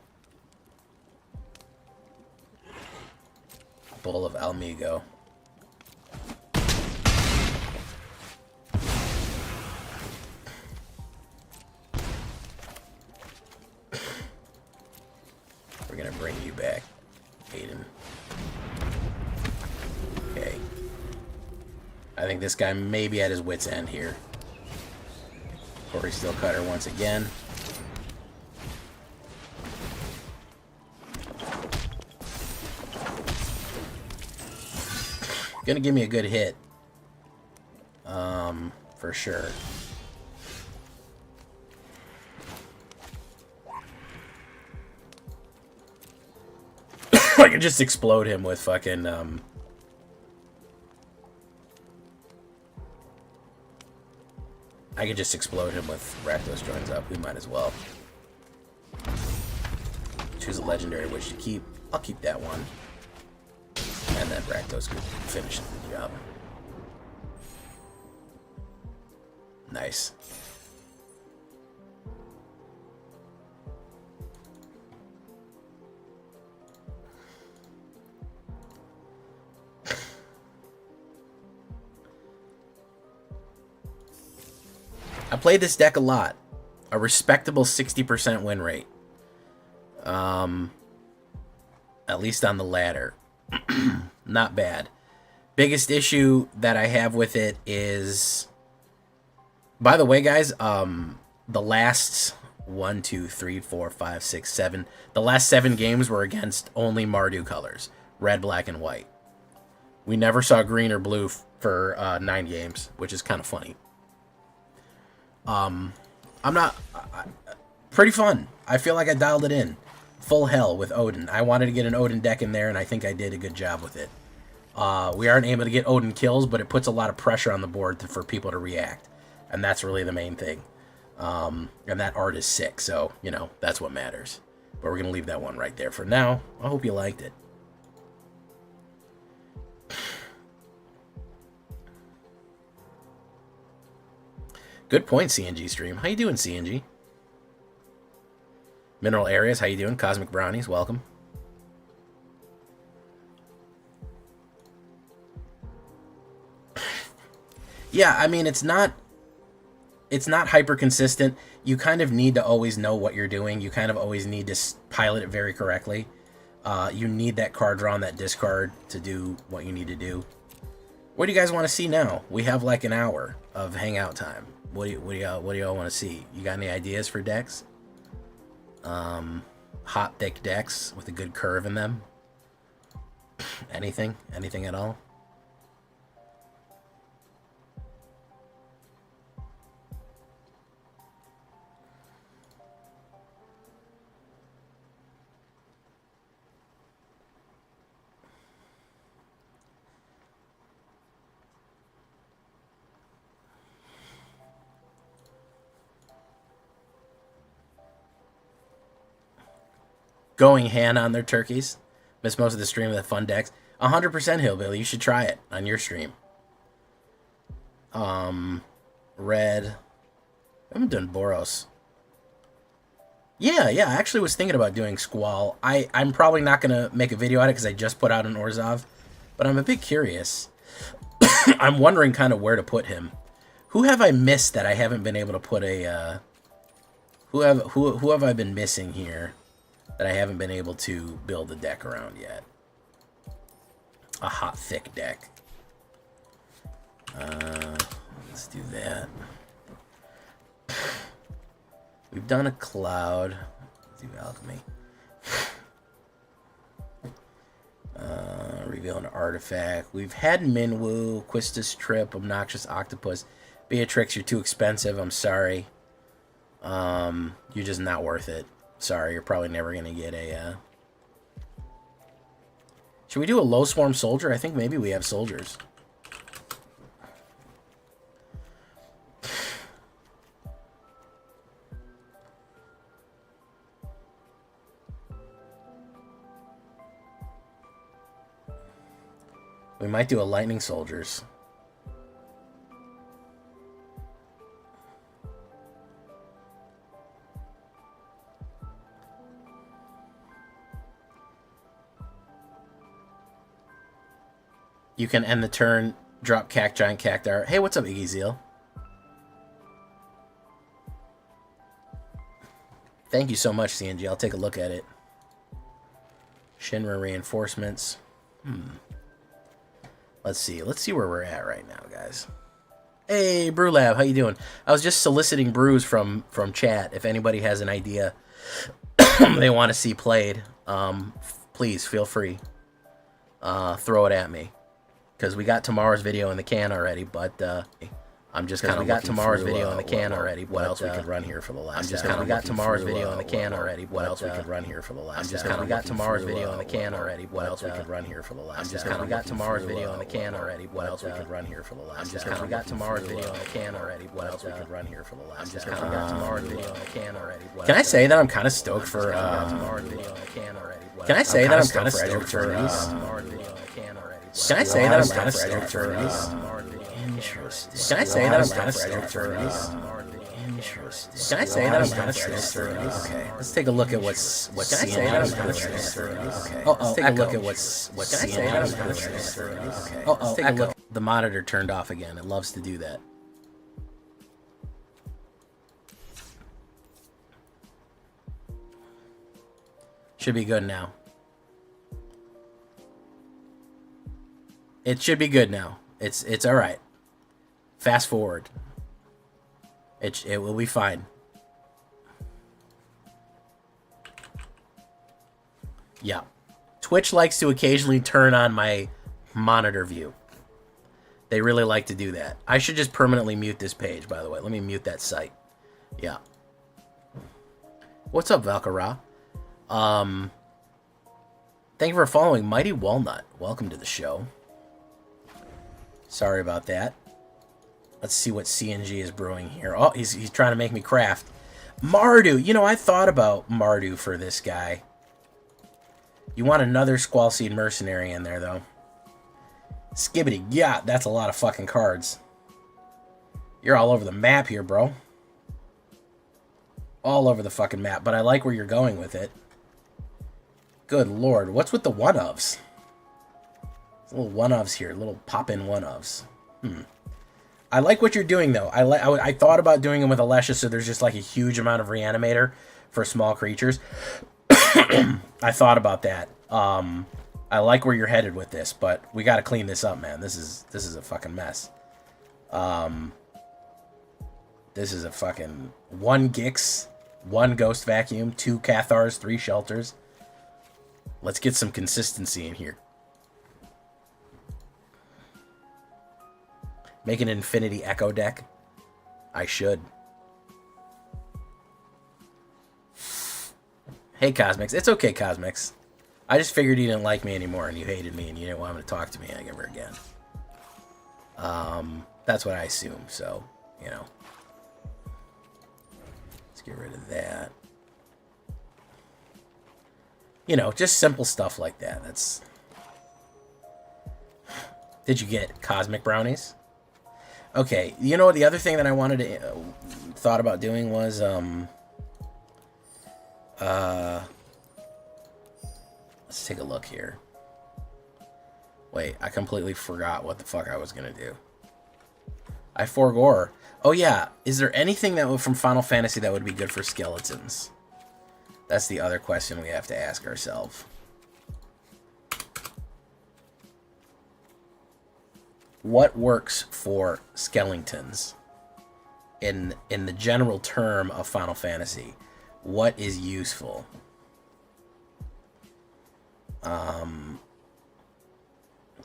Bull of Almigo. We're gonna bring you back, Aiden. Okay. I think this guy may be at his wit's end here. Corey Steel Cutter once again. Gonna give me a good hit. For sure. I could just explode him with fucking, I could just explode him with Rakdos joins up. We might as well. Choose a legendary witch to keep. I'll keep that one. And then Rakdos could finish the job. Nice. I played this deck a lot. A respectable 60% win rate. At least on the ladder. Not bad. Biggest issue that I have with it is... By the way, guys, the last 1, 2, 3, 4, 5, 6, 7... The last 7 games were against only Mardu colors. Red, black, and white. We never saw green or blue for 9 games, which is kind of funny. Pretty fun. I feel like I dialed it in. Full hell with Odin. I wanted to get an Odin deck in there, and I think I did a good job with it. We aren't able to get Odin kills, but it puts a lot of pressure on the board for people to react. And that's really the main thing. And that art is sick, so, you know, that's what matters. But we're going to leave that one right there for now. I hope you liked it. Good point, CNG stream. How you doing, CNG? Mineral Areas, how you doing? Cosmic Brownies, welcome. Yeah, I mean, it's not hyper consistent. You kind of need to always know what you're doing. You kind of always need to pilot it very correctly. You need that card draw and that discard to do what you need to do. What do you guys want to see now? We have like an hour of hangout time. What do y'all want to see? You got any ideas for decks? Hot, thick decks with a good curve in them. Anything at all? Going hand on their turkeys. Missed most of the stream of the fun decks. 100% Hillbilly. You should try it on your stream. Red. I haven't done Boros. Yeah. I actually was thinking about doing Squall. I'm probably not going to make a video on it because I just put out an Orzhov. But I'm a bit curious. I'm wondering kind of where to put him. Who have I missed that I haven't been able to put a... Who have I been missing here that I haven't been able to build a deck around yet? A hot, thick deck. Let's do that. We've done a Cloud. Let's do Alchemy. Reveal an artifact. We've had Minwoo, Quistis Trip, Obnoxious Octopus. Beatrix, you're too expensive. I'm sorry. You're just not worth it. Sorry, you're probably never going to get a... Should we do a low swarm soldier? I think maybe we have soldiers. We might do a lightning soldiers. You can end the turn, drop Giant Cactar. Hey, what's up, Iggy Zeal? Thank you so much, CNG. I'll take a look at it. Shinra reinforcements. Let's see. Let's see where we're at right now, guys. Hey, Brewlab, how you doing? I was just soliciting brews from chat. If anybody has an idea they want to see played, please feel free. Throw it at me. Because we got tomorrow's video in the can already, but I'm just kind of got tomorrow's video in the can already. What else we could run here for the last? I'm just kind of got tomorrow's video in the can already. What else we could run here for the last? I'm just kind of got tomorrow's video in the can already. What else we could run here for the last? I'm just kind of got tomorrow's video in the can already. What else we could run here for the last? I'm just kind of got tomorrow's video in the can already. What else we could run here for the last? I'm just kind of got tomorrow's video in the can already. Can I say that I'm kind of stoked for tomorrow's video in the can already? Can I say that I'm kind of stoked for tomorrow's video in the can already? Can I say that I'm kind of stoked for these? Interesting. Can I say that I'm kind of stoked for these? Interesting. Can I say that I'm kind of stoked for these? Okay. Let's take a look at what's Can I say that I'm kind of stoked for these? Okay. Let's take a look at what's Can I say that I'm kind of stoked for these? Okay. Let's take a look. The monitor turned off again. It loves to do that. Should be good now. It should be good now. It's all right. Fast forward. It will be fine. Yeah. Twitch likes to occasionally turn on my monitor view. They really like to do that. I should just permanently mute this page, by the way. Let me mute that site. Yeah. What's up, Valkyra? Thank you for following Mighty Walnut. Welcome to the show. Sorry about that. Let's see what CNG is brewing here. Oh, he's trying to make me craft. Mardu. You know, I thought about Mardu for this guy. You want another Squall Seed Mercenary in there, though. Skibbity. Yeah, that's a lot of fucking cards. You're all over the map here, bro. All over the fucking map. But I like where you're going with it. Good lord. What's with the one-ofs? Little one-ofs here, little pop-in one-ofs. I like what you're doing, though. I thought about doing them with Alesha, so there's just like a huge amount of Reanimator for small creatures. I thought about that. I like where you're headed with this, but we got to clean this up, man. This is a fucking mess. This is a fucking 1 Gix, 1 Ghost Vacuum, 2 Cathars, 3 Shelters. Let's get some consistency in here. Make an Infinity Echo deck. I should. Hey, Cosmix. It's okay, Cosmix. I just figured you didn't like me anymore and you hated me and you didn't want to talk to me ever again. That's what I assume, so, you know. Let's get rid of that. You know, just simple stuff like that. That's... Did you get Cosmic Brownies? Okay, you know, the other thing that I wanted to... thought about doing was, let's take a look here. Wait, I completely forgot what the fuck I was gonna do. I forgore. Oh yeah, is there anything that from Final Fantasy that would be good for skeletons? That's the other question we have to ask ourselves. What works for skeletons? In the general term of Final Fantasy, what is useful?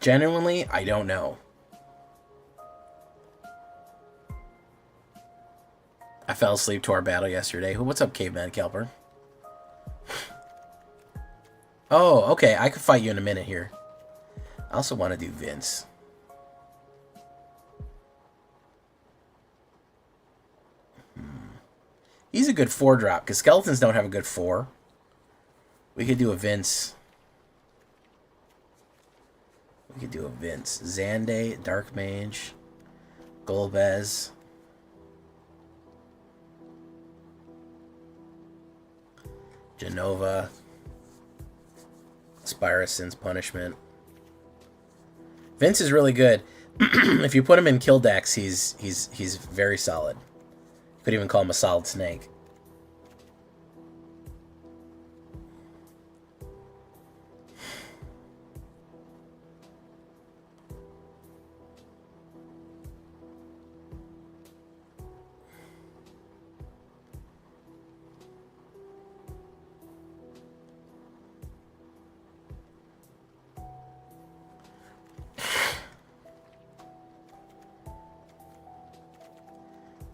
Genuinely, I don't know. I fell asleep to our battle yesterday. What's up, Caveman Kelper? Oh, okay. I could fight you in a minute here. I also want to do Vince. He's a good 4-drop, because skeletons don't have a good 4. We could do a Vince. We could do a Vince. Zande, Dark Mage, Golbez. Genova. Spirosyn's Punishment. Vince is really good. If you put him in kill decks, he's very solid. Could even call him a solid snake.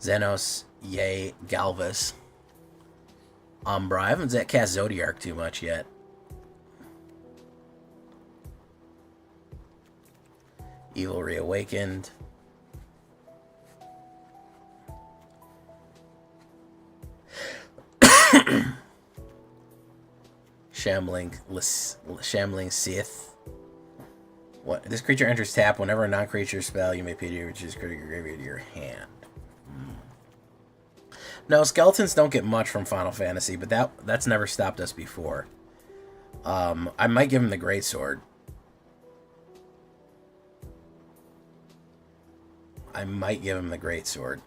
Xenos, Yay, Galvas. Umbra. I haven't cast Zodiark too much yet. Evil Reawakened. Shambling Sith. What? This creature enters tap. Whenever a non-creature spell, you may pay to choose your graveyard to your hand. No, skeletons don't get much from Final Fantasy, but that's never stopped us before. I might give him the Greatsword. I might give him the Greatsword.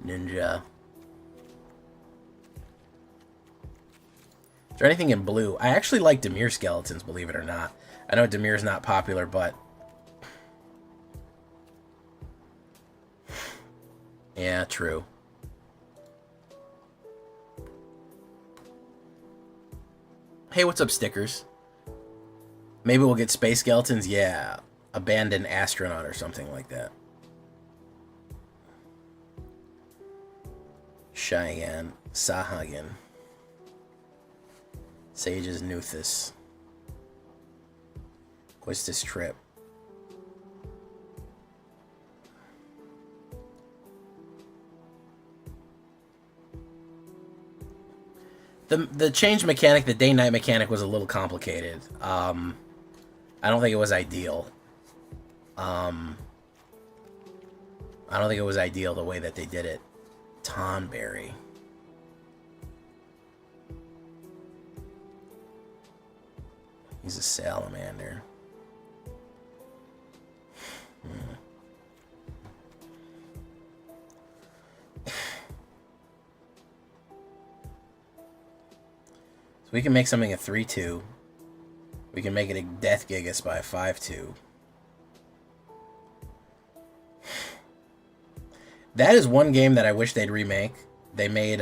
Ninja. Is there anything in blue? I actually like Dimir skeletons, believe it or not. I know Dimir's not popular, but... yeah, true. Hey, what's up, stickers? Maybe we'll get space skeletons? Yeah. Abandoned astronaut or something like that. Cheyenne. Sahagan. Sage's Nuthis. Quistis Trip. The change mechanic, the day-night mechanic, was a little complicated. I don't think it was ideal. I don't think it was ideal the way that they did it. Tonberry. He's a salamander. So we can make something a 3/2. We can make it a Death Gigas by a 5/2. That is one game that I wish they'd remake. They made,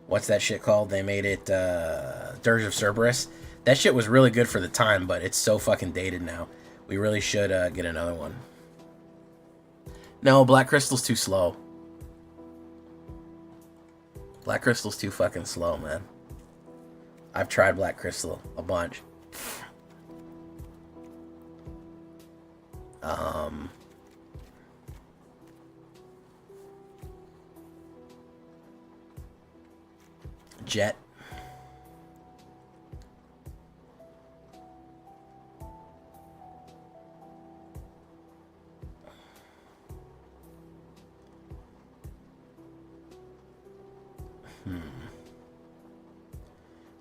what's that shit called? They made it, Dirge of Cerberus. That shit was really good for the time, but it's so fucking dated now. We really should, get another one. No, Black Crystal's too slow. Black Crystal's too fucking slow, man. I've tried Black Crystal a bunch. Jet.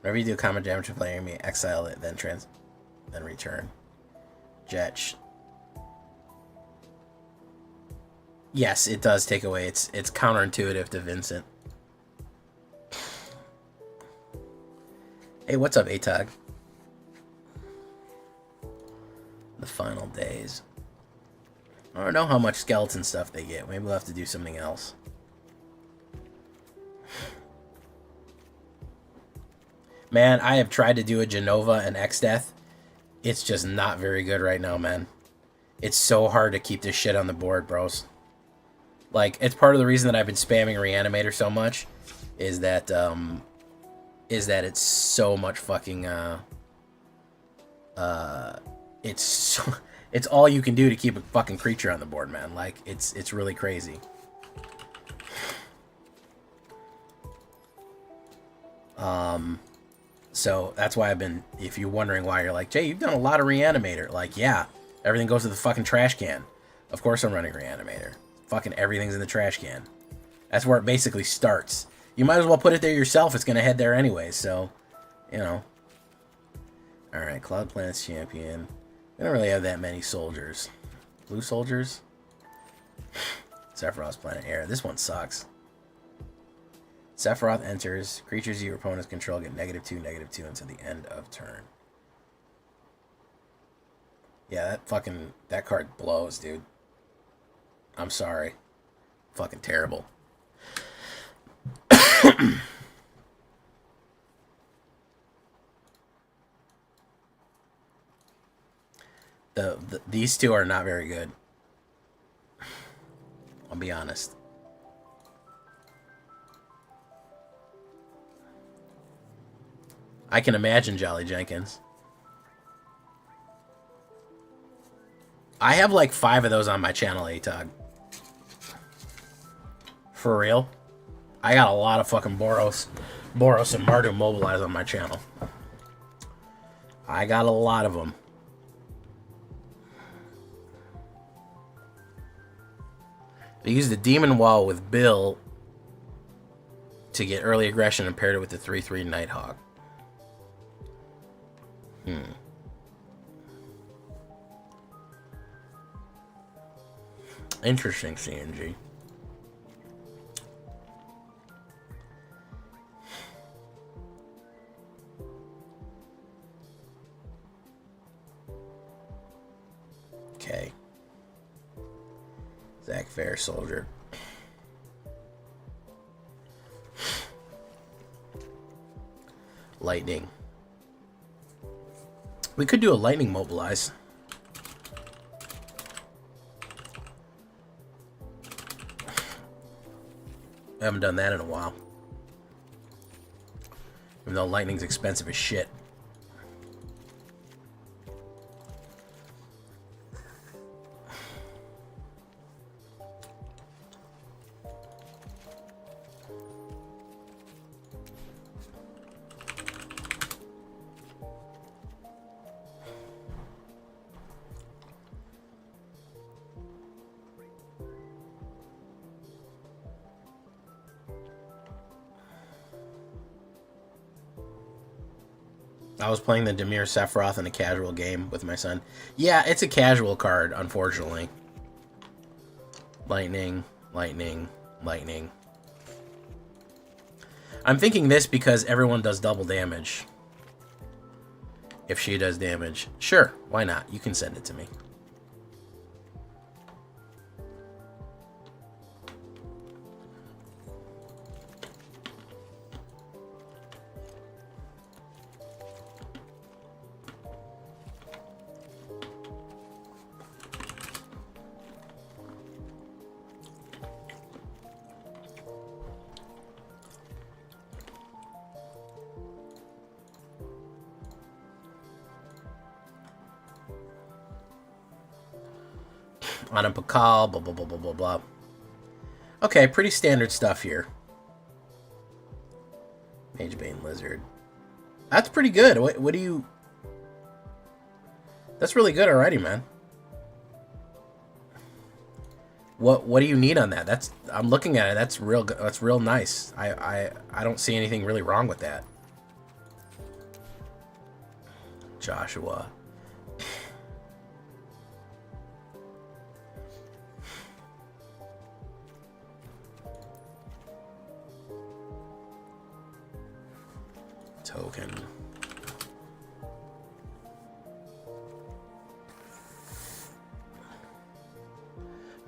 Whenever you do common damage to player, you may exile it, then return. Jet. Yes, it does take away. It's counterintuitive to Vincent. Hey, what's up, ATOG? The final days. I don't know how much skeleton stuff they get. Maybe we'll have to do something else. Man, I have tried to do a Genova and X-Death. It's just not very good right now, man. It's so hard to keep this shit on the board, bros. Like, it's part of the reason that I've been spamming Reanimator so much is that it's so much fucking, it's all you can do to keep a fucking creature on the board, man. Like, it's really crazy. So that's why I've been, if you're wondering why you're like, Jay, you've done a lot of Reanimator. Like, yeah, everything goes to the fucking trash can. Of course I'm running Reanimator. Fucking everything's in the trash can. That's where it basically starts. You might as well put it there yourself. It's going to head there anyway, so, you know. Alright, Cloud Planet's champion. We don't really have that many soldiers. Blue soldiers? Sephiroth's Planet Air. This one sucks. Sephiroth enters. Creatures your opponents control get -2/-2 until the end of turn. Yeah, that card blows, dude. I'm sorry. Fucking terrible. These two are not very good. I'll be honest. I can imagine Jolly Jenkins. I have like 5 of those on my channel, ATOG. For real. I got a lot of fucking Boros and Mardu Mobilize on my channel. I got a lot of them. I used the Demon Wall with Bill to get early aggression and paired it with the 3/3 Nighthawk. Interesting, CNG. Okay. Zach Fair Soldier. Lightning. We could do a lightning mobilize. I haven't done that in a while. Even though lightning's expensive as shit. I was playing the Demir Sephiroth in a casual game with my son. Yeah, it's a casual card, unfortunately. Lightning, lightning, lightning. I'm thinking this because everyone does double damage. If she does damage. Sure, why not? You can send it to me. On a Pakal, blah, blah, blah, blah, blah, blah. Okay, pretty standard stuff here. Magebane Lizard. That's pretty good. What do you... That's really good already, man. What do you need on that? That's... I'm looking at it. That's real good. That's real nice. I don't see anything really wrong with that. Joshua. Token.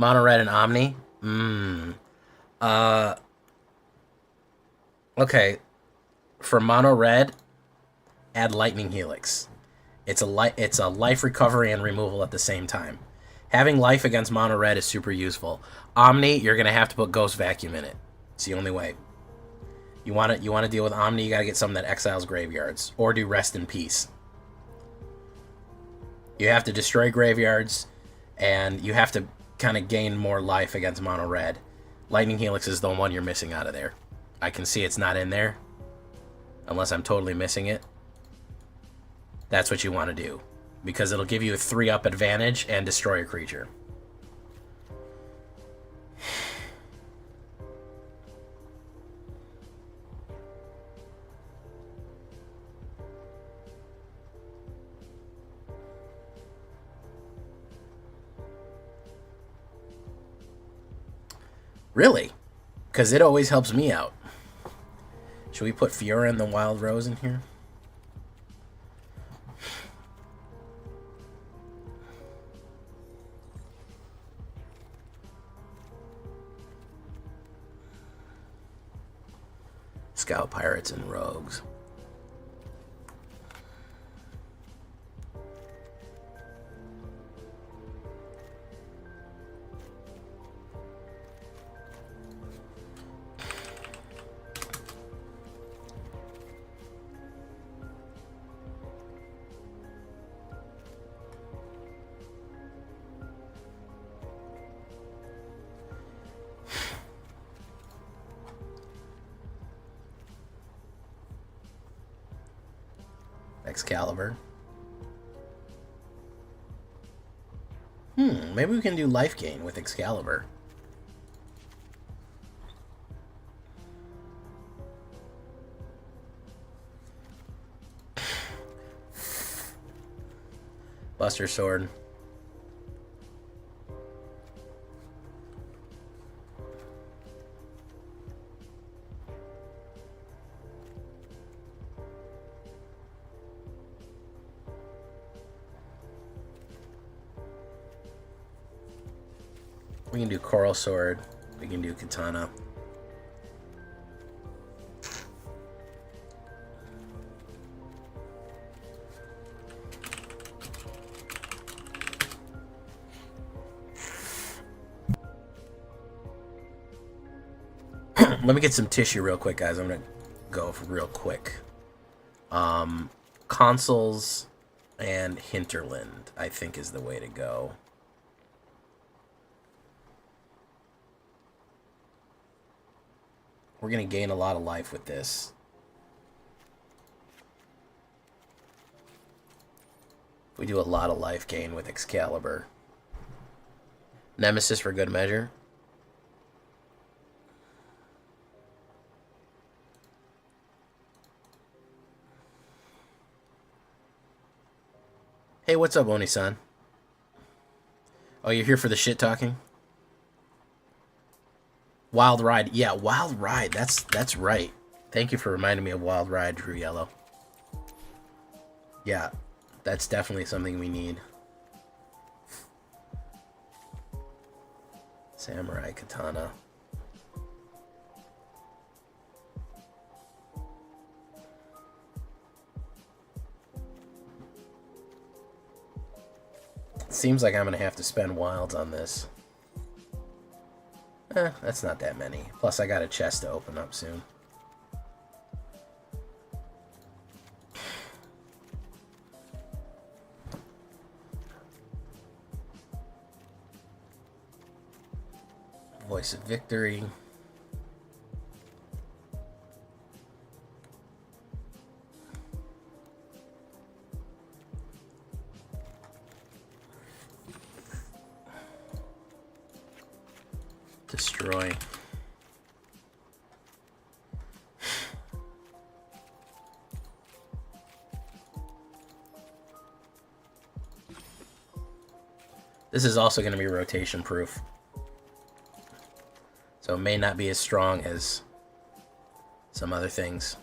Mono red and Omni? Okay. For mono red, add Lightning Helix. It's a life recovery and removal at the same time. Having life against mono red is super useful. Omni, you're gonna have to put Ghost Vacuum in it. It's the only way. You want to deal with Omni, you gotta get something that exiles graveyards. Or do Rest in Peace. You have to destroy graveyards, and you have to kind of gain more life against mono red. Lightning Helix is the one you're missing out of there. I can see it's not in there, unless I'm totally missing it. That's what you want to do, because it'll give you a 3-up advantage and destroy a creature. Really? Because it always helps me out. Should we put Fiora and the Wild Rose in here? Scout Pirates and Rogues. Excalibur. Maybe we can do life gain with Excalibur. Buster Sword. We can do Coral Sword. We can do Katana. Let me get some tissue real quick, guys. I'm going to go for real quick. Consoles and Hinterland, I think, is the way to go. We're going to gain a lot of life with this. We do a lot of life gain with Excalibur. Nemesis for good measure. Hey, what's up, Oni-san? Oh, you're here for the shit talking? Wild Ride. Yeah, Wild Ride. That's right. Thank you for reminding me of Wild Ride, Drew Yellow. Yeah, that's definitely something we need. Samurai Katana. Seems like I'm going to have to spend wilds on this. That's not that many. Plus, I got a chest to open up soon. Voice of Victory. Destroy. This is also going to be rotation proof. So it may not be as strong as some other things.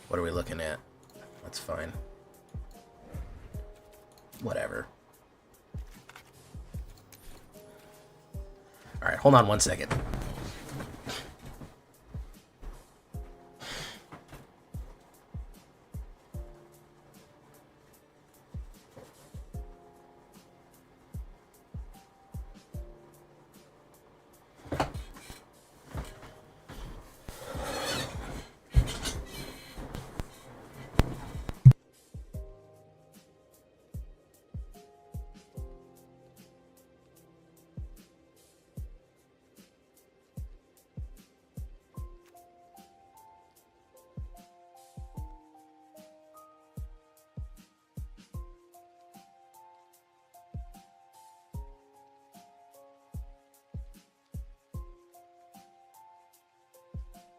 What are we looking at? That's fine. Whatever. Alright, hold on 1 second.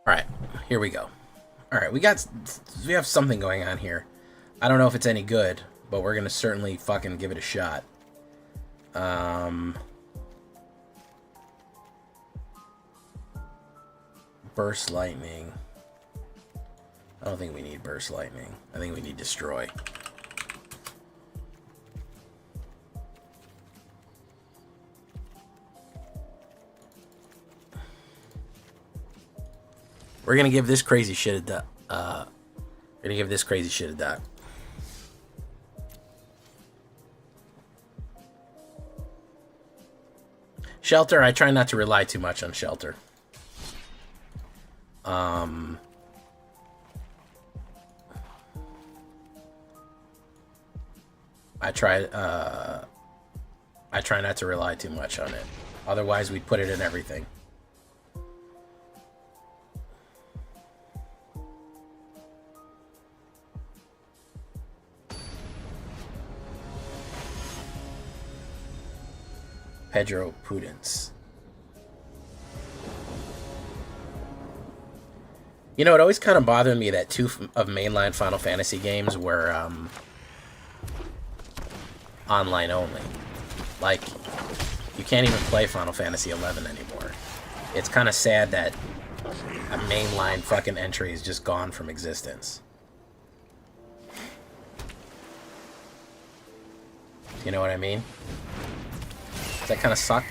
Alright, here we go. Alright, we have something going on here. I don't know if it's any good, but we're gonna certainly fucking give it a shot. Burst lightning. I don't think we need burst lightning. I think we need destroy. We're gonna give this crazy shit a duck. Shelter, I try not to rely too much on shelter. I try not to rely too much on it. Otherwise, we'd put it in everything. Pedro Prudence. You know, it always kind of bothered me that 2 of mainline Final Fantasy games were online only. Like, you can't even play Final Fantasy 11 anymore. It's kind of sad that a mainline fucking entry is just gone from existence. You know what I mean? Does that kind of suck?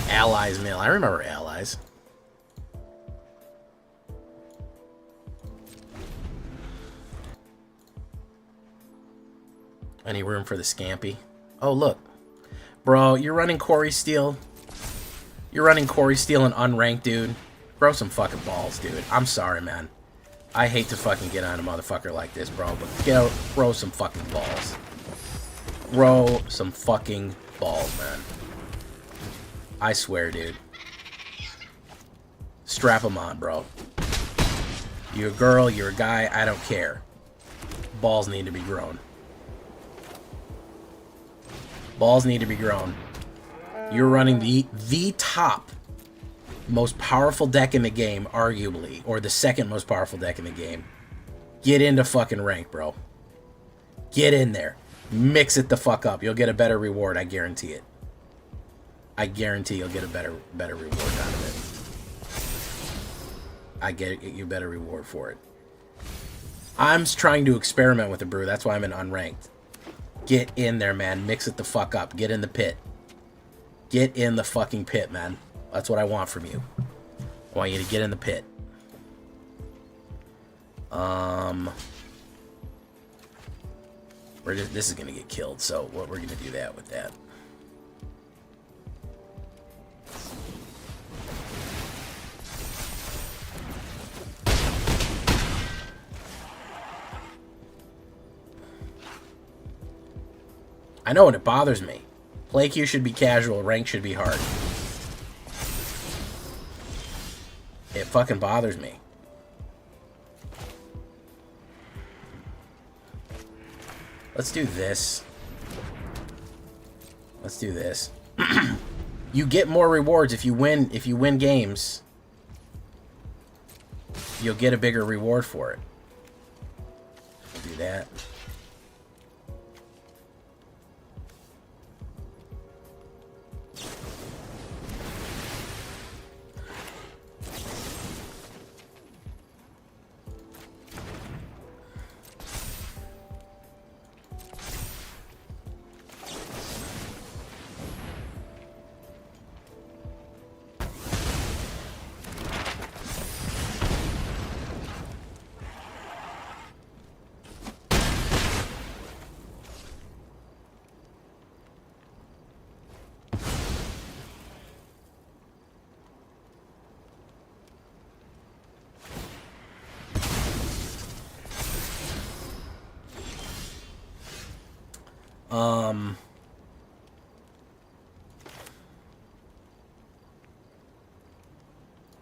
Allies mail. I remember Allies. Any room for the Scampy? Oh, look. Bro, you're running Corey Steele. You're running Corey Steele and unranked, dude. Grow some fucking balls, dude. I'm sorry, man. I hate to fucking get on a motherfucker like this, bro, but grow some fucking balls. Grow some fucking balls, man. I swear, dude. Strap them on, bro. You're a girl, you're a guy, I don't care. Balls need to be grown. Balls need to be grown. You're running the top most powerful deck in the game, arguably, or the second most powerful deck in the game. Get into fucking rank, bro. Get in there. Mix it the fuck up. You'll get a better reward, I guarantee it. I guarantee you'll get a better reward out of it. I get you better reward for it. I'm trying to experiment with the brew. That's why I'm in unranked. Get in there, man. Mix it the fuck up. Get in the pit. Get in the fucking pit, man. That's what I want from you. I want you to get in the pit. This is gonna get killed, so we're gonna do that with that. I know, and it bothers me. Play queue should be casual, rank should be hard. It fucking bothers me. Let's do this. Let's do this. You get more rewards if you win games. You'll get a bigger reward for it. Do that.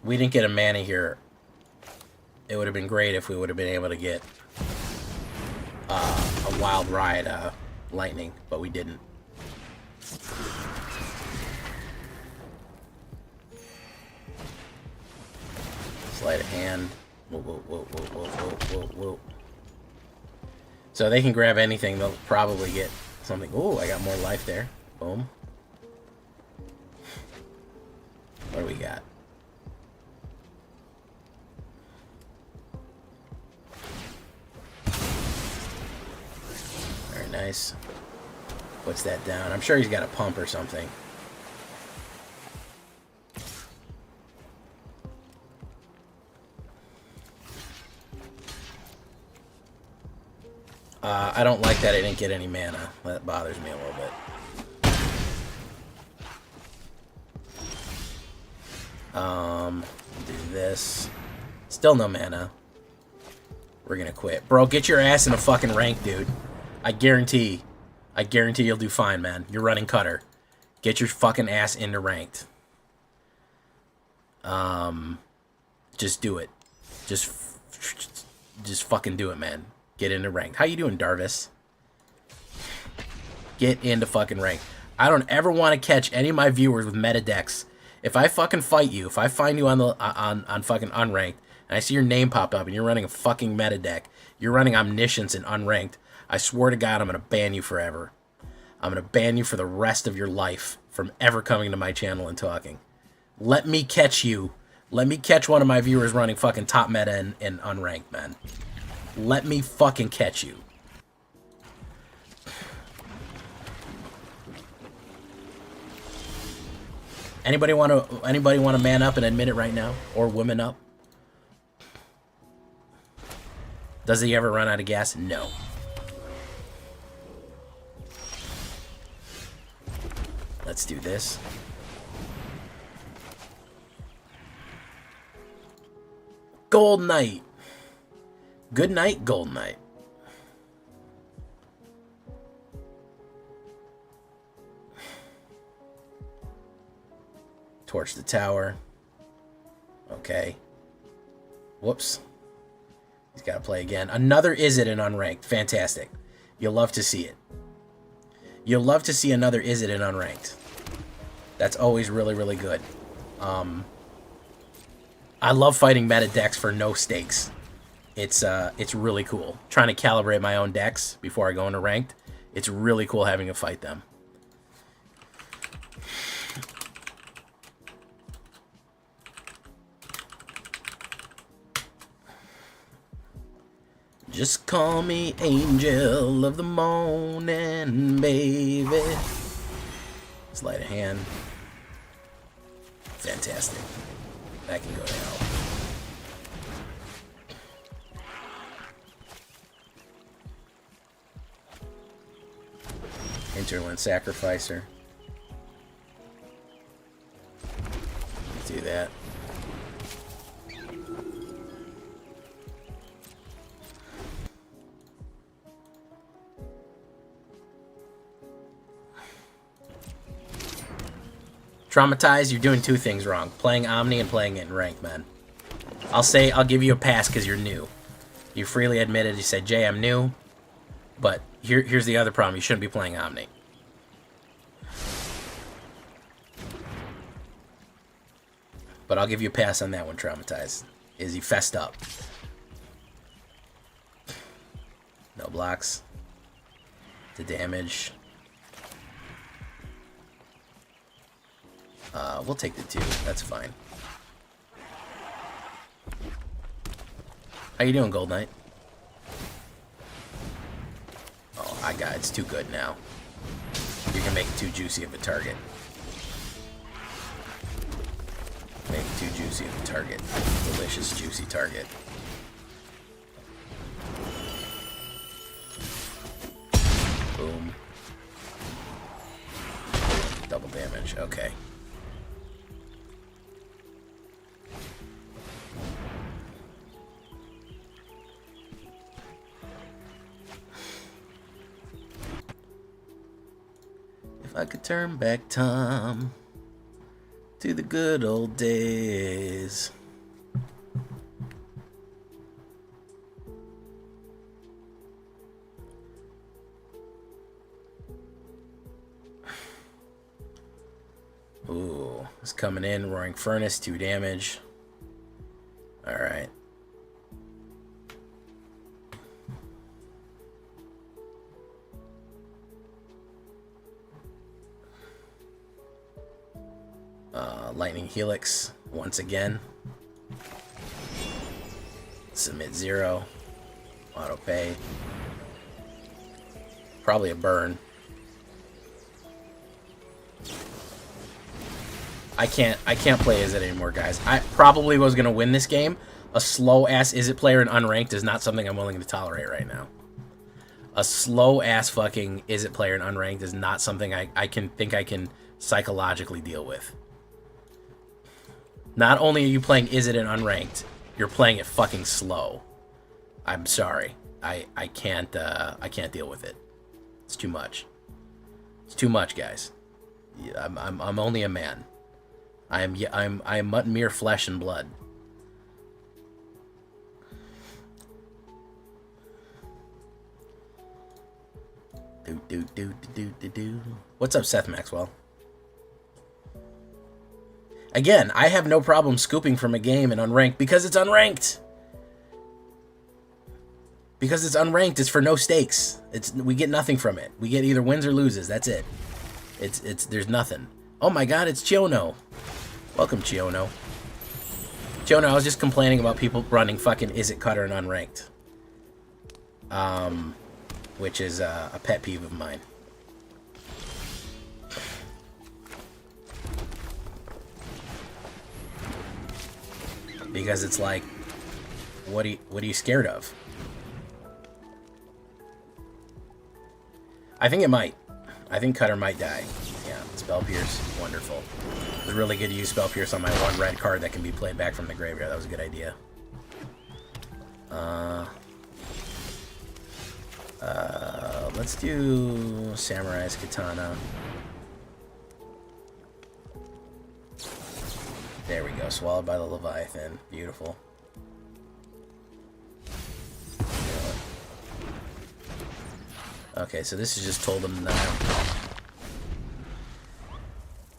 We didn't get a mana here. It would have been great if we would have been able to get a Wild Ride Lightning, but we didn't. Sleight of hand. Whoa, whoa, whoa, whoa, whoa, whoa, whoa, whoa. So they can grab anything. They'll probably get something. Oh, I got more life there. Boom. What do we got? Very nice. Puts that down. I'm sure he's got a pump or something. I don't like that I didn't get any mana. That bothers me a little bit. Do this. Still no mana. We're gonna quit. Bro, get your ass in a fucking rank, dude. I guarantee you'll do fine, man. You're running cutter. Get your fucking ass into ranked. Just do it. Just fucking do it, man. Get into ranked. How you doing, Darvis? Get into fucking ranked. I don't ever want to catch any of my viewers with meta decks. If I fucking fight you, if I find you on the on fucking unranked, and I see your name pop up and you're running a fucking meta deck, you're running omniscience and unranked, I swear to God I'm gonna ban you forever. I'm gonna ban you for the rest of your life from ever coming to my channel and talking. Let me catch you. Let me catch one of my viewers running fucking top meta and unranked, man. Let me fucking catch you. Anybody want to man up and admit it right now, or woman up? Does he ever run out of gas? No. Let's do this. Gold Knight. Good night, Gold Knight. Torch the tower. Okay. Whoops. He's got to play again. Another Izzet in unranked. Fantastic. You'll love to see it. You'll love to see another Izzet in unranked. That's always really, really good. I love fighting meta decks for no stakes. It's really cool. Trying to calibrate my own decks before I go into ranked. It's really cool having to fight them. Just call me angel of the morning, baby. Sleight of hand. Fantastic. That can go to hell. Interland Sacrificer. Let's do that. Traumatized, you're doing two things wrong. Playing Omni and playing it in ranked, man. I'll give you a pass because you're new. You freely admitted, you said, Jay, I'm new. But here's the other problem. You shouldn't be playing Omni. But I'll give you a pass on that one, Traumatized. Is he fessed up? No blocks. The damage. We'll take the 2. That's fine. How you doing, Gold Knight? Oh, I got it. It's too good now. You can make it too juicy of a target. Make it too juicy of a target. Delicious, juicy target. Boom. Double damage. Okay. If I could turn back time to the good old days. Ooh, it's coming in. Roaring Furnace, 2 damage. Alright. Lightning Helix once again. Submit 0. Auto pay. Probably a burn. I can't play Izzet anymore, guys. I probably was gonna win this game. A slow ass Izzet player in unranked is not something I'm willing to tolerate right now. A slow ass fucking Izzet player in unranked is not something I can psychologically deal with. Not only are you playing Izzet in unranked, you're playing it fucking slow. I'm sorry. I can't deal with it. It's too much. It's too much, guys. I'm only a man. I'm mere flesh and blood. Do. What's up, Seth Maxwell? Again, I have no problem scooping from a game in unranked because it's unranked. Because it's unranked, it's for no stakes. We get nothing from it. We get either wins or loses. That's it. There's nothing. Oh my god, it's Chiono. Welcome, Chiono. Chiono, I was just complaining about people running fucking Izzet Cutter in unranked. Which is a pet peeve of mine. Because it's like, what are you scared of? I think it might. I think Cutter might die. Yeah, Spell Pierce, wonderful. It was really good to use Spell Pierce on my 1 red card that can be played back from the graveyard. That was a good idea. Let's do Samurai's Katana. There we go. Swallowed by the Leviathan. Beautiful. Okay, so this is just told them now.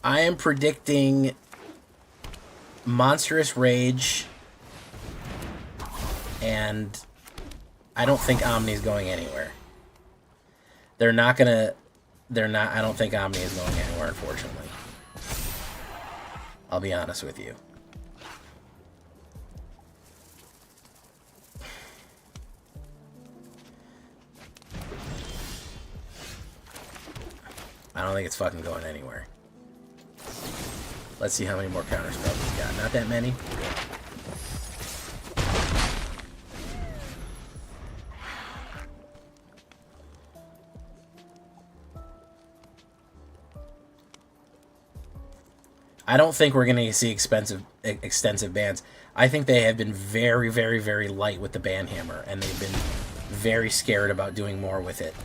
I am predicting Monstrous Rage, and I don't think Omni's going anywhere. I don't think Omni is going anywhere, unfortunately. I'll be honest with you. I don't think it's fucking going anywhere. Let's see how many more counter spells he's got. Not that many. I don't think we're going to see extensive bans. I think they have been very, very, very light with the ban hammer, and they've been very scared about doing more with it.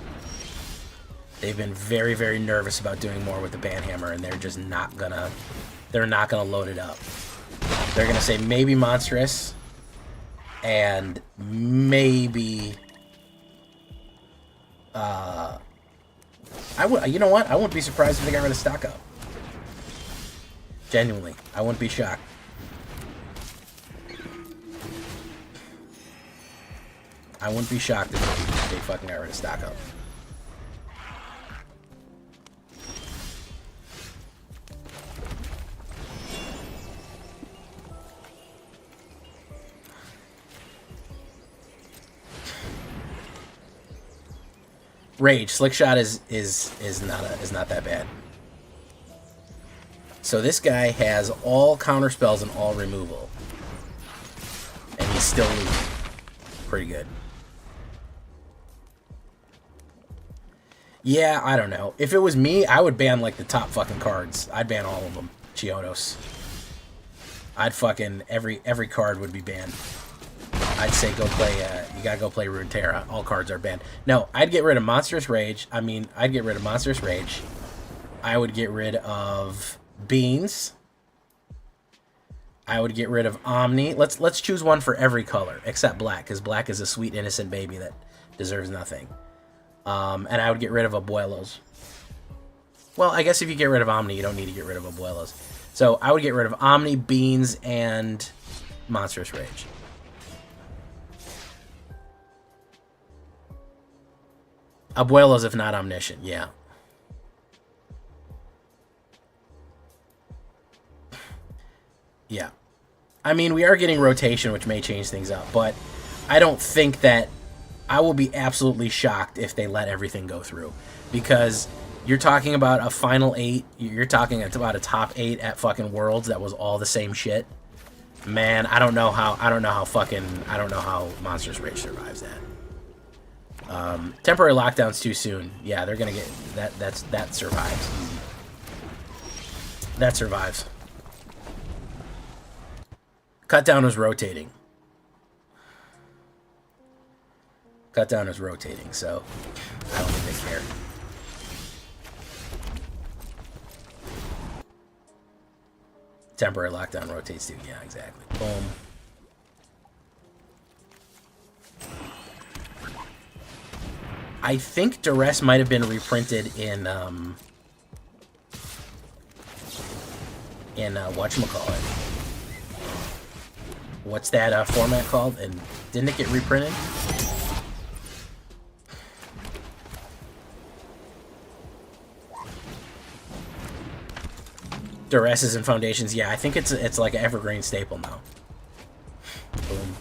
They've been very, very nervous about doing more with the ban hammer, and they're just not gonna. They're not gonna load it up. They're gonna say maybe monstrous, and maybe. You know what? I wouldn't be surprised if they got rid of stock up. Genuinely, I wouldn't be shocked. I wouldn't be shocked if they fucking got rid of stock up. Rage, Slick Shot is not that bad. So this guy has all counter spells and all removal, and he's still losing. Pretty good. Yeah, I don't know. If it was me, I would ban like the top fucking cards. I'd ban all of them. Chiodos. I'd fucking every card would be banned. I'd say go play, you gotta go play Runeterra. All cards are banned. No, I'd get rid of Monstrous Rage. I'd get rid of Monstrous Rage. I would get rid of Beans. I would get rid of Omni. Let's choose one for every color except black, because black is a sweet innocent baby that deserves nothing. And I would get rid of Abuelos. Well, I guess if you get rid of Omni, you don't need to get rid of Abuelos. So I would get rid of Omni, Beans, and Monstrous Rage. Abuelos, if not Omniscient, yeah. Yeah. I mean, we are getting rotation, which may change things up, but I don't think that... I will be absolutely shocked if they let everything go through, because you're talking about a final 8. You're talking about a top 8 at fucking Worlds that was all the same shit. Man, I don't know how Monsters Rage survives that. Temporary lockdown's too soon. Yeah, they're gonna get that. That survives. That survives. Cut down was rotating. Cut down is rotating, so I don't think they care. Temporary lockdown rotates too. Yeah, exactly. Boom. I think Duress might have been reprinted in whatchamacallit. What's that format called? And didn't it get reprinted? Duresses and Foundations, yeah, I think it's like an evergreen staple now. Boom.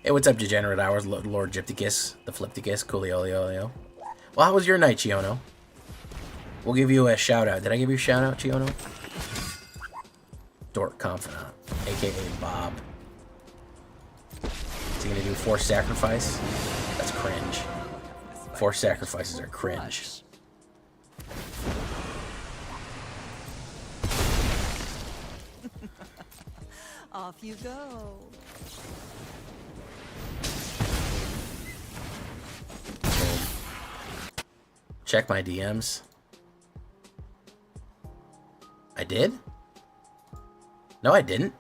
Hey, what's up, Degenerate Hours, Lord Gypticus, the Flipticus, Cooliolio. Well, how was your night, Chiono? We'll give you a shout-out. Did I give you a shout-out, Chiono? Dork Confidant, a.k.a. Bob. Is he gonna do Forced Sacrifice? That's cringe. Forced sacrifices are cringe.
Off you go.
Check my DMs. I did? No, I didn't.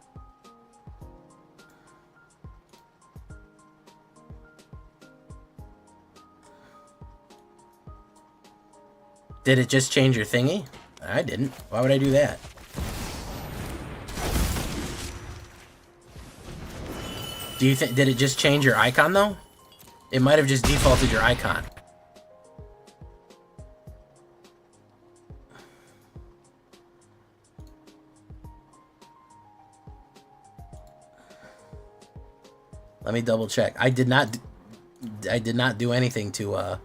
Did it just change your thingy? I didn't. Why would I do that? Do you think... Did it just change your icon, though? It might have just defaulted your icon. Let me double check. I did not do anything to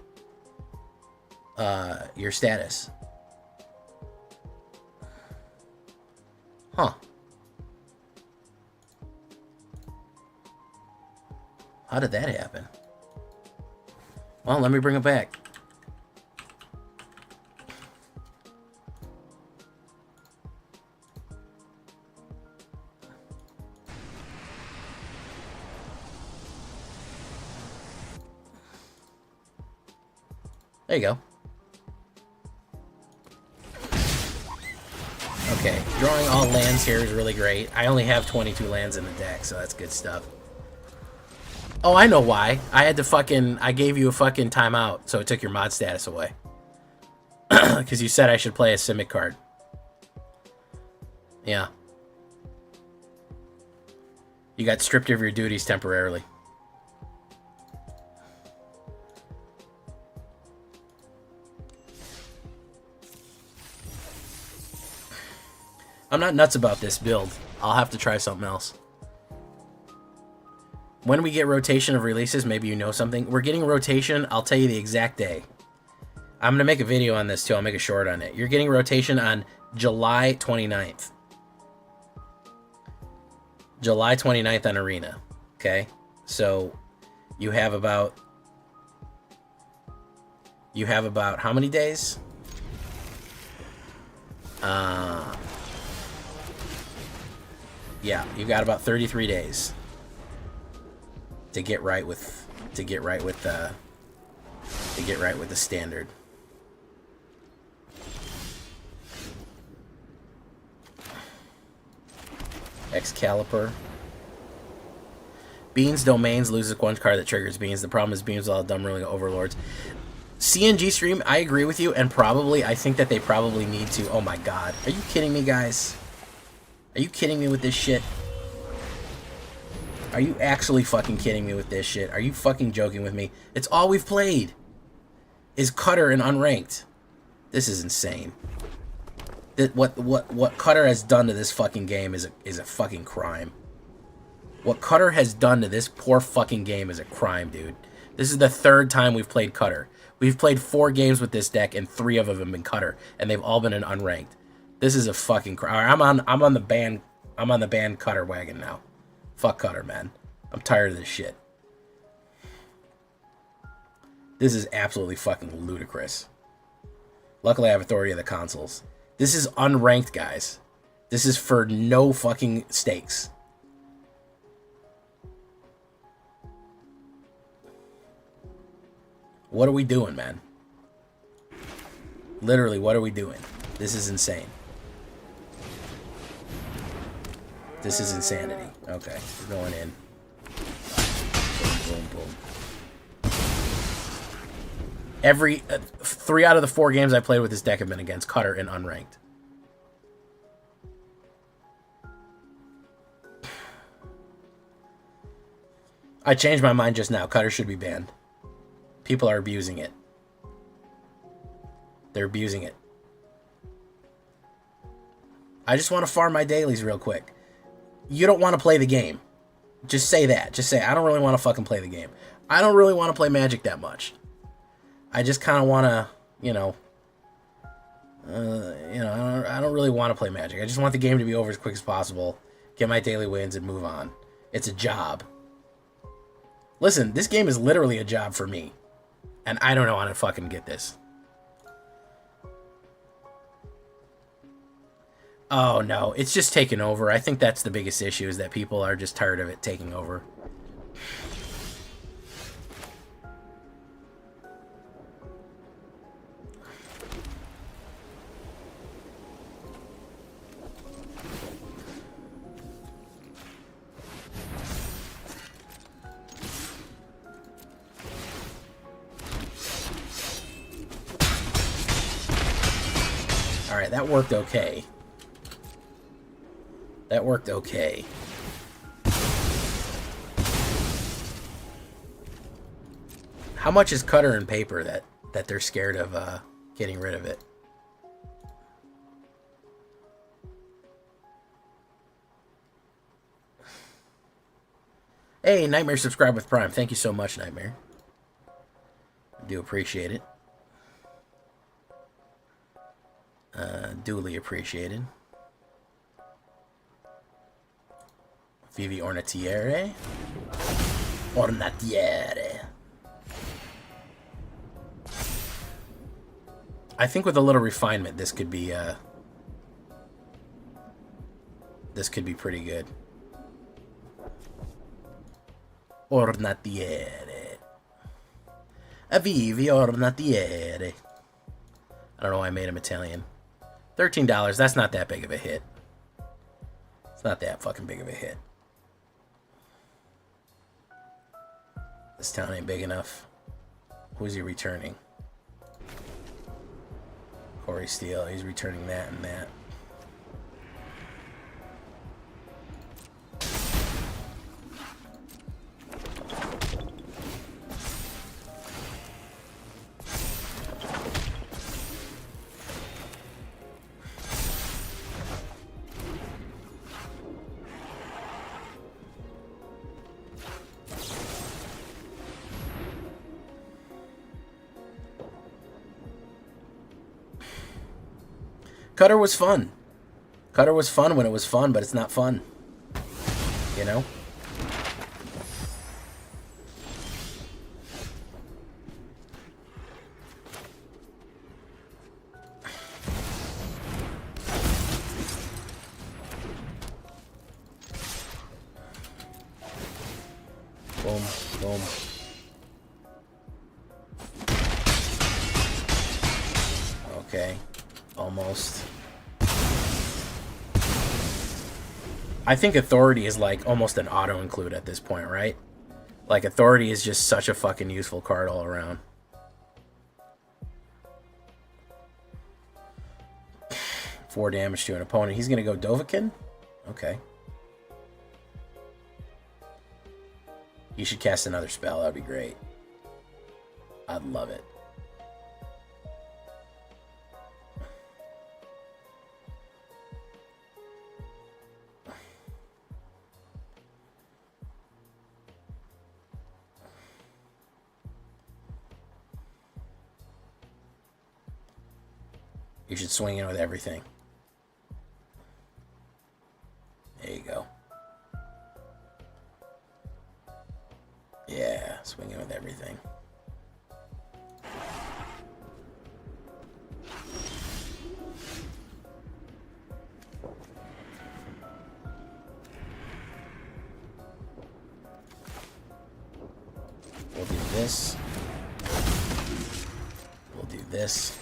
your status. Huh. How did that happen? Well, let me bring it back. There you go. Okay, drawing all lands here is really great. I only have 22 lands in the deck, so that's good stuff. Oh, I know why. I gave you a fucking timeout, so it took your mod status away. Because you said I should play a Simic card. Yeah. You got stripped of your duties temporarily. I'm not nuts about this build. I'll have to try something else. When we get rotation of releases, maybe you know something. We're getting rotation. I'll tell you the exact day. I'm going to make a video on this, too. I'll make a short on it. You're getting rotation on July 29th. July 29th on Arena. Okay? So, you have about how many days? Yeah, you got about 33 days to get right with to get right with the standard. Excalibur. Beans domains loses one card that triggers Beans. The problem is Beans all dumb ruling overlords. CNG stream, I agree with you, and probably I think that they probably need to. Oh my god. Are you kidding me, guys? Are you kidding me with this shit? Are you actually fucking kidding me with this shit? Are you fucking joking with me? It's all we've played is Cutter and Unranked. This is insane. What Cutter has done to this fucking game is a fucking crime. What Cutter has done to this poor fucking game is a crime, dude. This is the third time we've played Cutter. We've played 4 games with this deck, and 3 of them have been Cutter, and they've all been in Unranked. This is a fucking crime. I'm on the ban Cutter wagon now. Fuck Cutter, man. I'm tired of this shit. This is absolutely fucking ludicrous. Luckily, I have authority of the consoles. This is unranked, guys. This is for no fucking stakes. What are we doing, man? Literally, what are we doing? This is insane. This is insanity. Okay, we're going in. Boom, boom, boom. Every 3 out of the 4 games I played with this deck have been against Cutter and Unranked. I changed my mind just now. Cutter should be banned. People are abusing it. They're abusing it. I just want to farm my dailies real quick. You don't want to play the game. Just say that. Just say, I don't really want to fucking play the game. I don't really want to play Magic that much. I just kind of want to, I don't really want to play Magic. I just want the game to be over as quick as possible, get my daily wins, and move on. It's a job. Listen, this game is literally a job for me, and I don't know how to fucking get this. Oh, no, it's just taken over. I think that's the biggest issue, is that people are just tired of it taking over. Alright, that worked okay. That worked okay. How much is Cutter and paper that they're scared of getting rid of it? Hey, Nightmare subscribe with Prime. Thank you so much, Nightmare. I do appreciate it. Duly appreciated. Vivi Ornatiere. Ornatiere. I think with a little refinement, this could be pretty good. Ornatiere. Vivi Ornatiere. I don't know why I made him Italian. $13, that's not that big of a hit. It's not that fucking big of a hit. This town ain't big enough. Who's he returning? Corey Steele, he's returning that and that. Cutter was fun. Cutter was fun when it was fun, but it's not fun. You know? Boom, boom. Okay. Almost. I think Authority is like almost an auto-include at this point, right? Like, Authority is just such a fucking useful card all around. Four damage to an opponent. He's gonna go Dovahkiin? Okay. You should cast another spell. That'd be great. I'd love it. You should swing in with everything. There you go. Yeah, swing in with everything. We'll do this. We'll do this.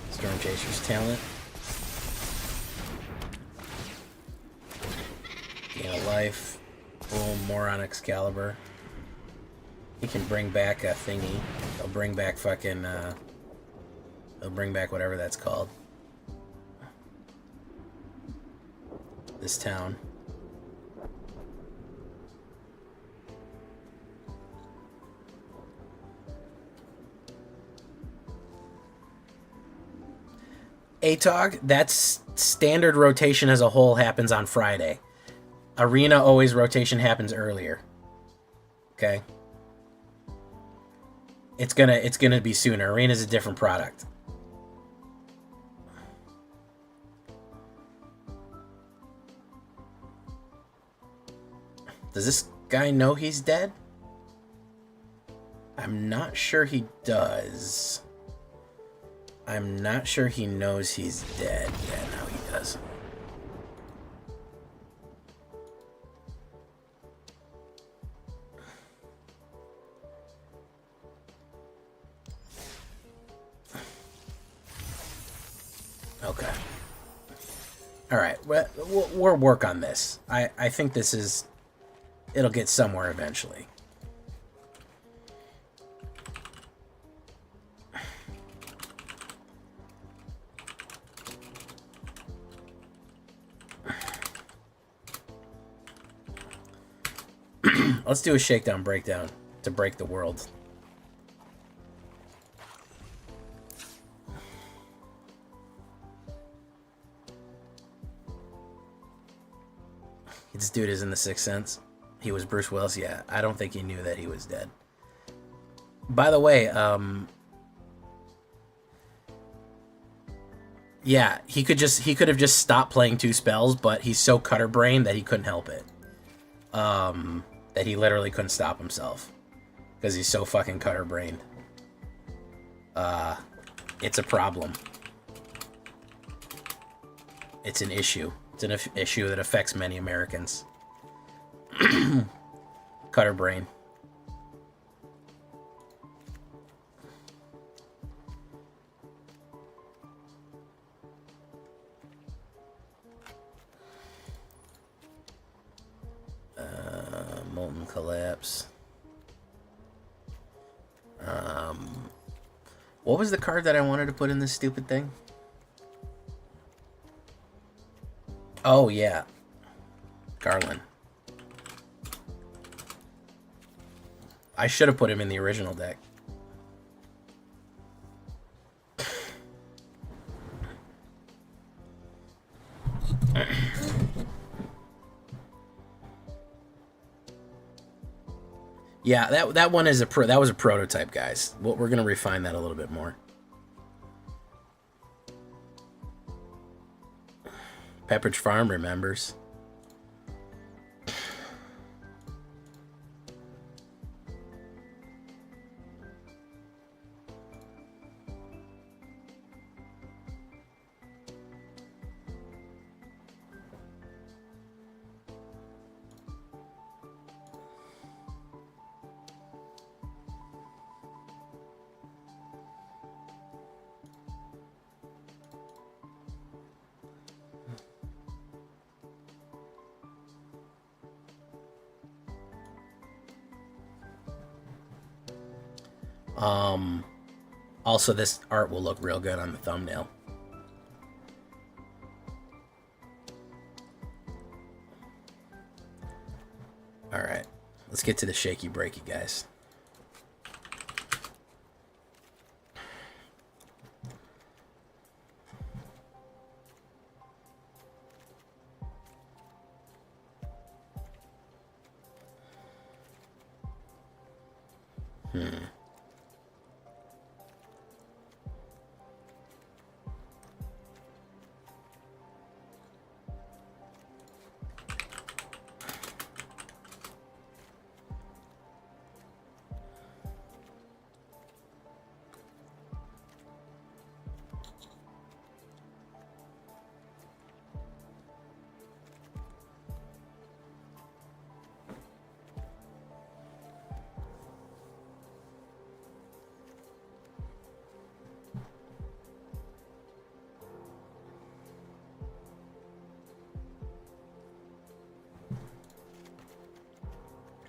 Storm Chaser's talent. Gain a life. Boom, more on Excalibur. He can bring back a thingy. He'll bring back fucking, he'll bring back whatever that's called. This town. ATOG, that's standard rotation as a whole happens on Friday. Arena always rotation happens earlier. Okay? It's gonna be sooner. Arena's a different product. Does this guy know he's dead? I'm not sure he does. I'm not sure he knows he's dead. Yeah, no, he does. Okay. All right. We'll work on this. I think this is... It'll get somewhere eventually. Let's do a shakedown breakdown to break the world. This dude is in the Sixth Sense. He was Bruce Willis. Yeah, I don't think he knew that he was dead. By the way, yeah, he could have just stopped playing 2 spells, but he's so cutter brained that he couldn't help it. That he literally couldn't stop himself because he's so fucking cutter brained. It's a problem. It's an issue. It's an issue that affects many Americans. Cutter brain. Molten Collapse. What was the card that I wanted to put in this stupid thing? Oh, yeah. Garland. I should have put him in the original deck. Yeah, that one is that was a prototype, guys. We're gonna refine that a little bit more. Pepperidge Farm remembers. Also, this art will look real good on the thumbnail. All right, let's get to the shaky breaky, guys.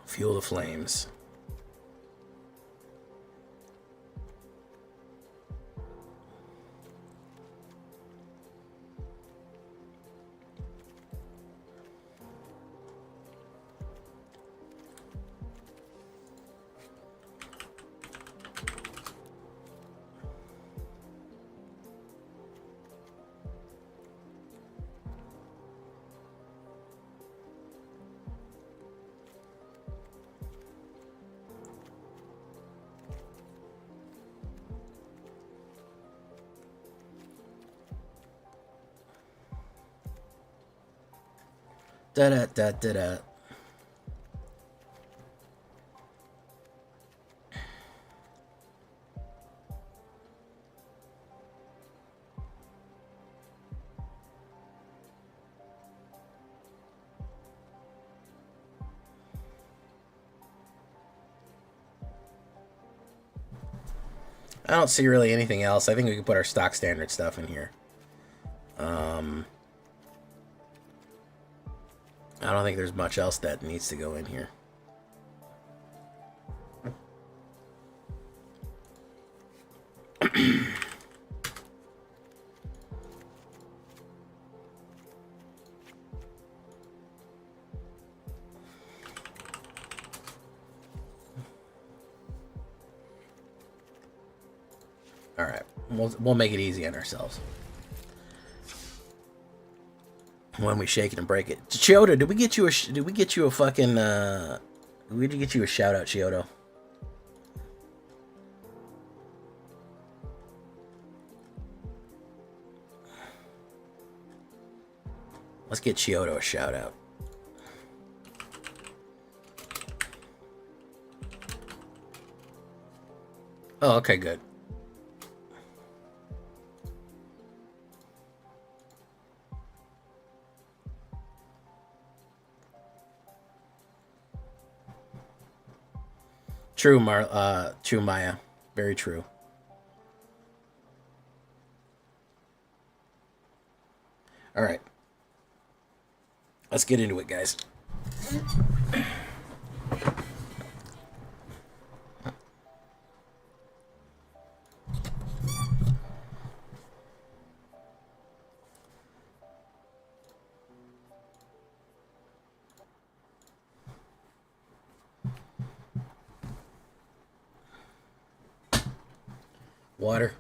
Fuel the flames. Da da da da da. I don't see really anything else. I think we can put our stock standard stuff in here. I don't think there's much else that needs to go in here. All right, we'll make it easy on ourselves. When we shake it and break it. Chiodo, did we get you a fucking did we get you a shout out, Chiodo? Let's get Chiodo a shout out. Oh, okay, good. True, true, Maya. Very true. All right. Let's get into it, guys. Water.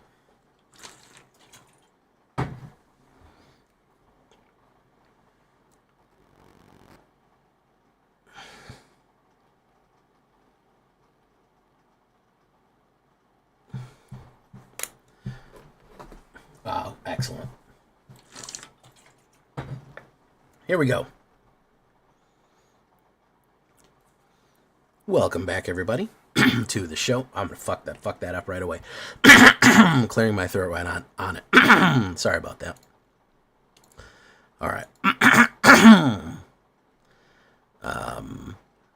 Excellent. Here we go. Welcome back, everybody, to the show. I'm gonna fuck that up right away. I'm clearing my throat right on it. Sorry about that. All right.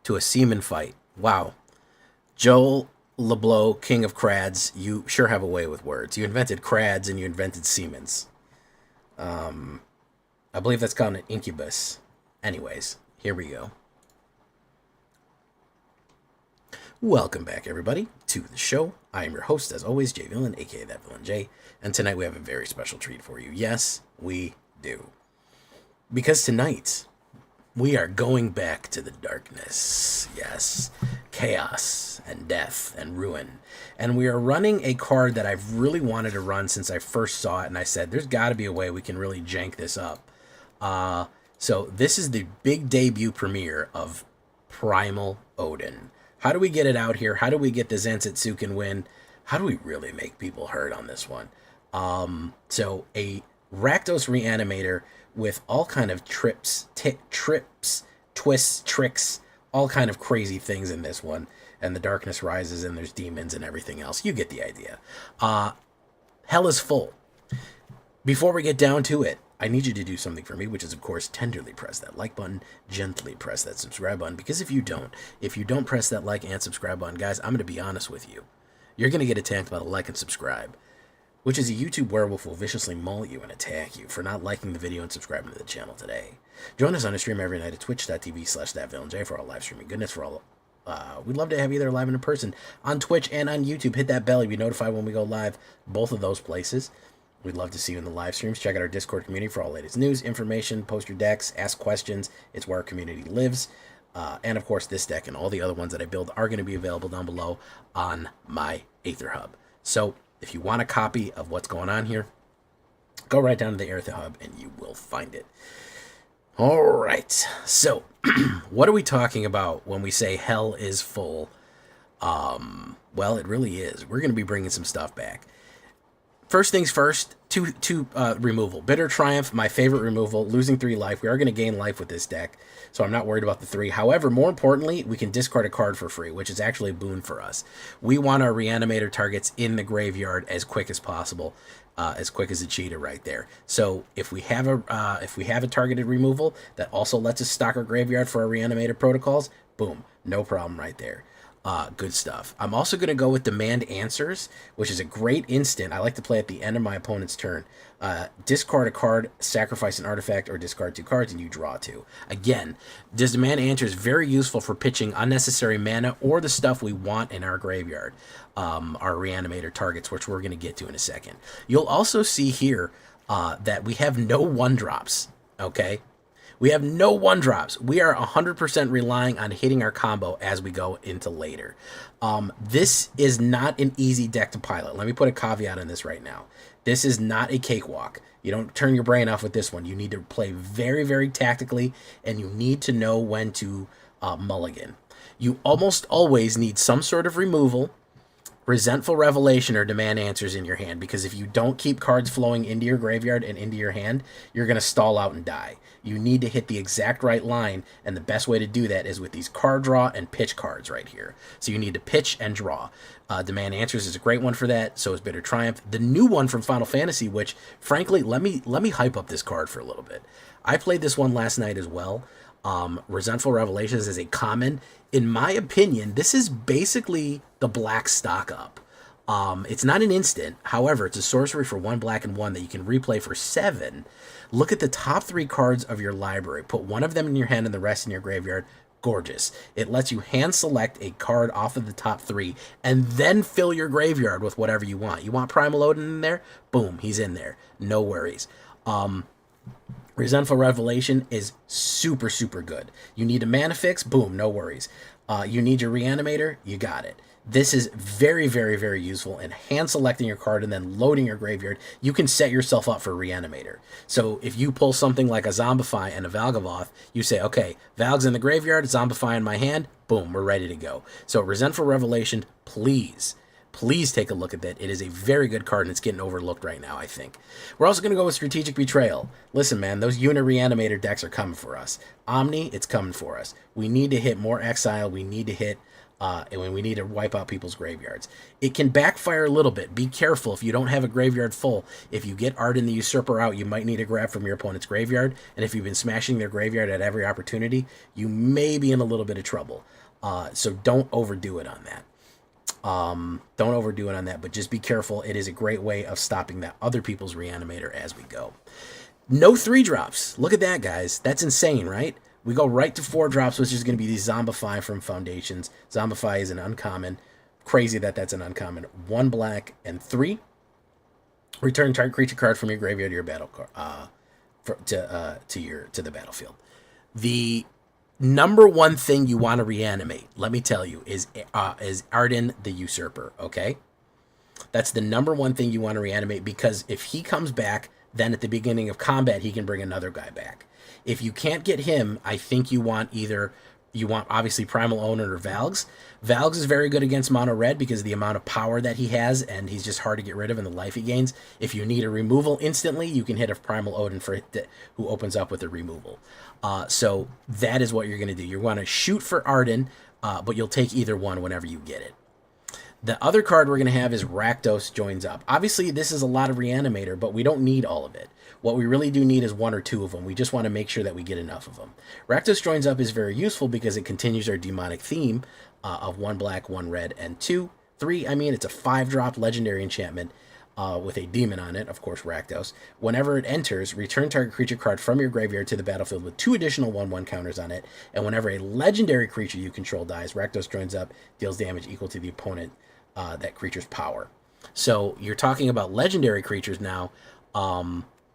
To a semen fight. Wow. Joel LeBlanc, king of crads, you sure have a way with words. You invented crads and you invented semens. I believe that's called an incubus. Anyways, here we go. Welcome back, everybody, to the show. I am your host, as always, Jay Villain, aka That Villain J, and tonight we have a very special treat for you. Yes, we do. Because tonight, we are going back to the darkness. Yes, chaos and death and ruin. And we are running a card that I've really wanted to run since I first saw it, and I said, there's got to be a way we can really jank this up. So this is the big debut premiere of Primal Odin. How do we get it out here? How do we get the Zansetsuken win? How do we really make people hurt on this one? So a Rakdos Reanimator with all kind of trips, twists, tricks, all kind of crazy things in this one. And the darkness rises and there's demons and everything else. You get the idea. Hell is full. Before we get down to it, I need you to do something for me, which is, of course, tenderly press that like button, gently press that subscribe button, because if you don't press that like and subscribe button, guys, I'm going to be honest with you. You're going to get attacked by the like and subscribe, which is a YouTube werewolf will viciously maul you and attack you for not liking the video and subscribing to the channel today. Join us on a stream every night at twitch.tv/thatvillainj for all live streaming goodness, for all we'd love to have you there live and in person on Twitch and on YouTube. Hit that bell to be notified when we go live, both of those places. We'd love to see you in the live streams. Check out our Discord community for all latest news, information, post your decks, ask questions. It's where our community lives. And, of course, this deck and all the other ones that I build are going to be available down below on my AetherHub. So if you want a copy of what's going on here, go right down to the AetherHub and you will find it. All right. So what are we talking about when we say hell is full? Well, it really is. We're going to be bringing some stuff back. First things first, two removal. Bitter Triumph, my favorite removal, losing 3 life. We are going to gain life with this deck, so I'm not worried about the 3. However, more importantly, we can discard a card for free, which is actually a boon for us. We want our Reanimator targets in the graveyard as quick as possible, as quick as a cheetah right there. So if we have a targeted removal that also lets us stock our graveyard for our Reanimator protocols, boom, no problem right there. Good stuff. I'm also going to go with Demand Answers, which is a great instant. I like to play at the end of my opponent's turn. Discard a card, sacrifice an artifact, or discard 2 cards, and you draw 2. Again, this Demand Answers is very useful for pitching unnecessary mana or the stuff we want in our graveyard, our Reanimator targets, which we're going to get to in a second. You'll also see here that we have no 1-drops, okay? We have no 1-drops. We are 100% relying on hitting our combo as we go into later. This is not an easy deck to pilot. Let me put a caveat on this right now. This is not a cakewalk. You don't turn your brain off with this one. You need to play very, very tactically, and you need to know when to mulligan. You almost always need some sort of removal, Resentful Revelation, or Demand Answers in your hand, because if you don't keep cards flowing into your graveyard and into your hand, you're going to stall out and die. You need to hit the exact right line, and the best way to do that is with these card draw and pitch cards right here. So you need to pitch and draw. Demand Answers is a great one for that, so is Bitter Triumph. The new one from Final Fantasy, which, frankly, let me hype up this card for a little bit. I played this one last night as well. Resentful Revelations is a common. In my opinion, this is basically the black stock up. It's not an instant. However, it's a sorcery for 1 black and 1 that you can replay for 7. Look at the top 3 cards of your library. Put 1 of them in your hand and the rest in your graveyard. Gorgeous. It lets you hand select a card off of the top 3 and then fill your graveyard with whatever you want. You want Primal Odin in there? Boom, he's in there. No worries. Resentful Revelation is super, super good. You need a mana fix? Boom, no worries. You need your Reanimator? You got it. This is very, very, very useful in hand selecting your card and then loading your graveyard. You can set yourself up for Reanimator. So if you pull something like a Zombify and a Valgavoth, you say, okay, Valg's in the graveyard, Zombify in my hand, boom, we're ready to go. So Resentful Revelation, please Please take a look at that. It is a very good card, and it's getting overlooked right now, I think. We're also going to go with Strategic Betrayal. Listen, man, those unit reanimator decks are coming for us. Omni, it's coming for us. We need to hit more Exile. We need to hit, and we need to wipe out people's graveyards. It can backfire a little bit. Be careful if you don't have a graveyard full. If you get Arden the Usurper out, you might need to grab from your opponent's graveyard, and if you've been smashing their graveyard at every opportunity, you may be in a little bit of trouble. So don't overdo it on that. Don't overdo it on that, but just be careful. It is a great way of stopping that other people's reanimator as we go. No 3-drops. Look at that, guys. That's insane, right? We go right to 4 drops, which is going to be the Zombify from Foundations. Zombify is an uncommon. Crazy that that's an uncommon. 1 black and 3. Return target creature card from your graveyard to your battle card to the battlefield. The number one thing you want to reanimate, let me tell you, is Arden the Usurper, okay? That's the number one thing you want to reanimate, because if he comes back, then at the beginning of combat, he can bring another guy back. If you can't get him, I think you want obviously Primal Owner or Valgs. Valgs is very good against mono red because of the amount of power that he has, and he's just hard to get rid of and the life he gains. If you need a removal instantly, you can hit a Primal Odin who opens up with a removal. So that is what you're going to do. You're going to shoot for Arden, but you'll take either one whenever you get it. The other card we're going to have is Rakdos Joins Up. Obviously, this is a lot of Reanimator, but we don't need all of it. What we really do need is 1 or 2 of them. We just want to make sure that we get enough of them. Rakdos Joins Up is very useful because it continues our demonic theme of 1 black, 1 red, and 2. 3, I mean, it's a 5-drop legendary enchantment with a demon on it, of course, Rakdos. Whenever it enters, return target creature card from your graveyard to the battlefield with 2 additional 1/1 counters on it. And whenever a legendary creature you control dies, Rakdos Joins Up, deals damage equal to the opponent that creature's power. So you're talking about legendary creatures now.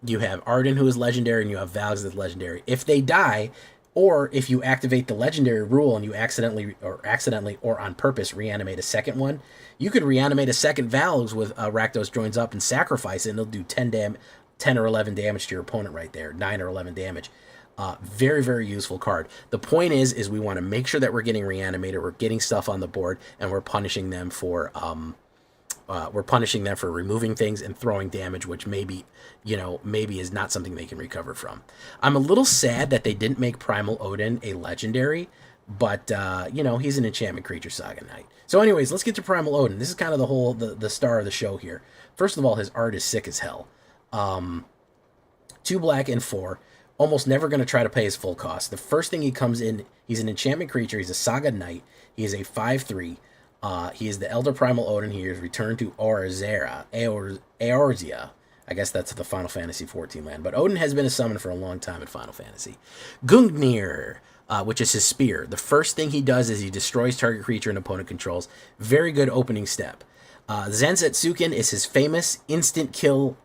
You have Arden, who is legendary, and you have Valgs that's legendary. If they die, or if you activate the legendary rule and you accidentally or on purpose reanimate a second one, you could reanimate a second Valgs with Rakdos Joins Up and sacrifice it, and they'll do 10 or 11 damage to your opponent right there, 9 or 11 damage. Very, very useful card. The point is we want to make sure that we're getting reanimated, we're getting stuff on the board, and we're punishing them for removing things and throwing damage, which maybe is not something they can recover from. I'm a little sad that they didn't make Primal Odin a legendary, but he's an enchantment creature, Saga Knight. So anyways, let's get to Primal Odin. This is kind of the star of the show here. First of all, his art is sick as hell. 2 black and 4. Almost never going to try to pay his full cost. The first thing he comes in, he's an enchantment creature. He's a Saga Knight. He is a 5/3. He is the Elder Primal Odin. He is returned to Eorzea. I guess that's the Final Fantasy XIV land. But Odin has been a summon for a long time in Final Fantasy. Gungnir, which is his spear. The first thing he does is he destroys target creature an opponent controls. Very good opening step. Zansetsuken is his famous instant kill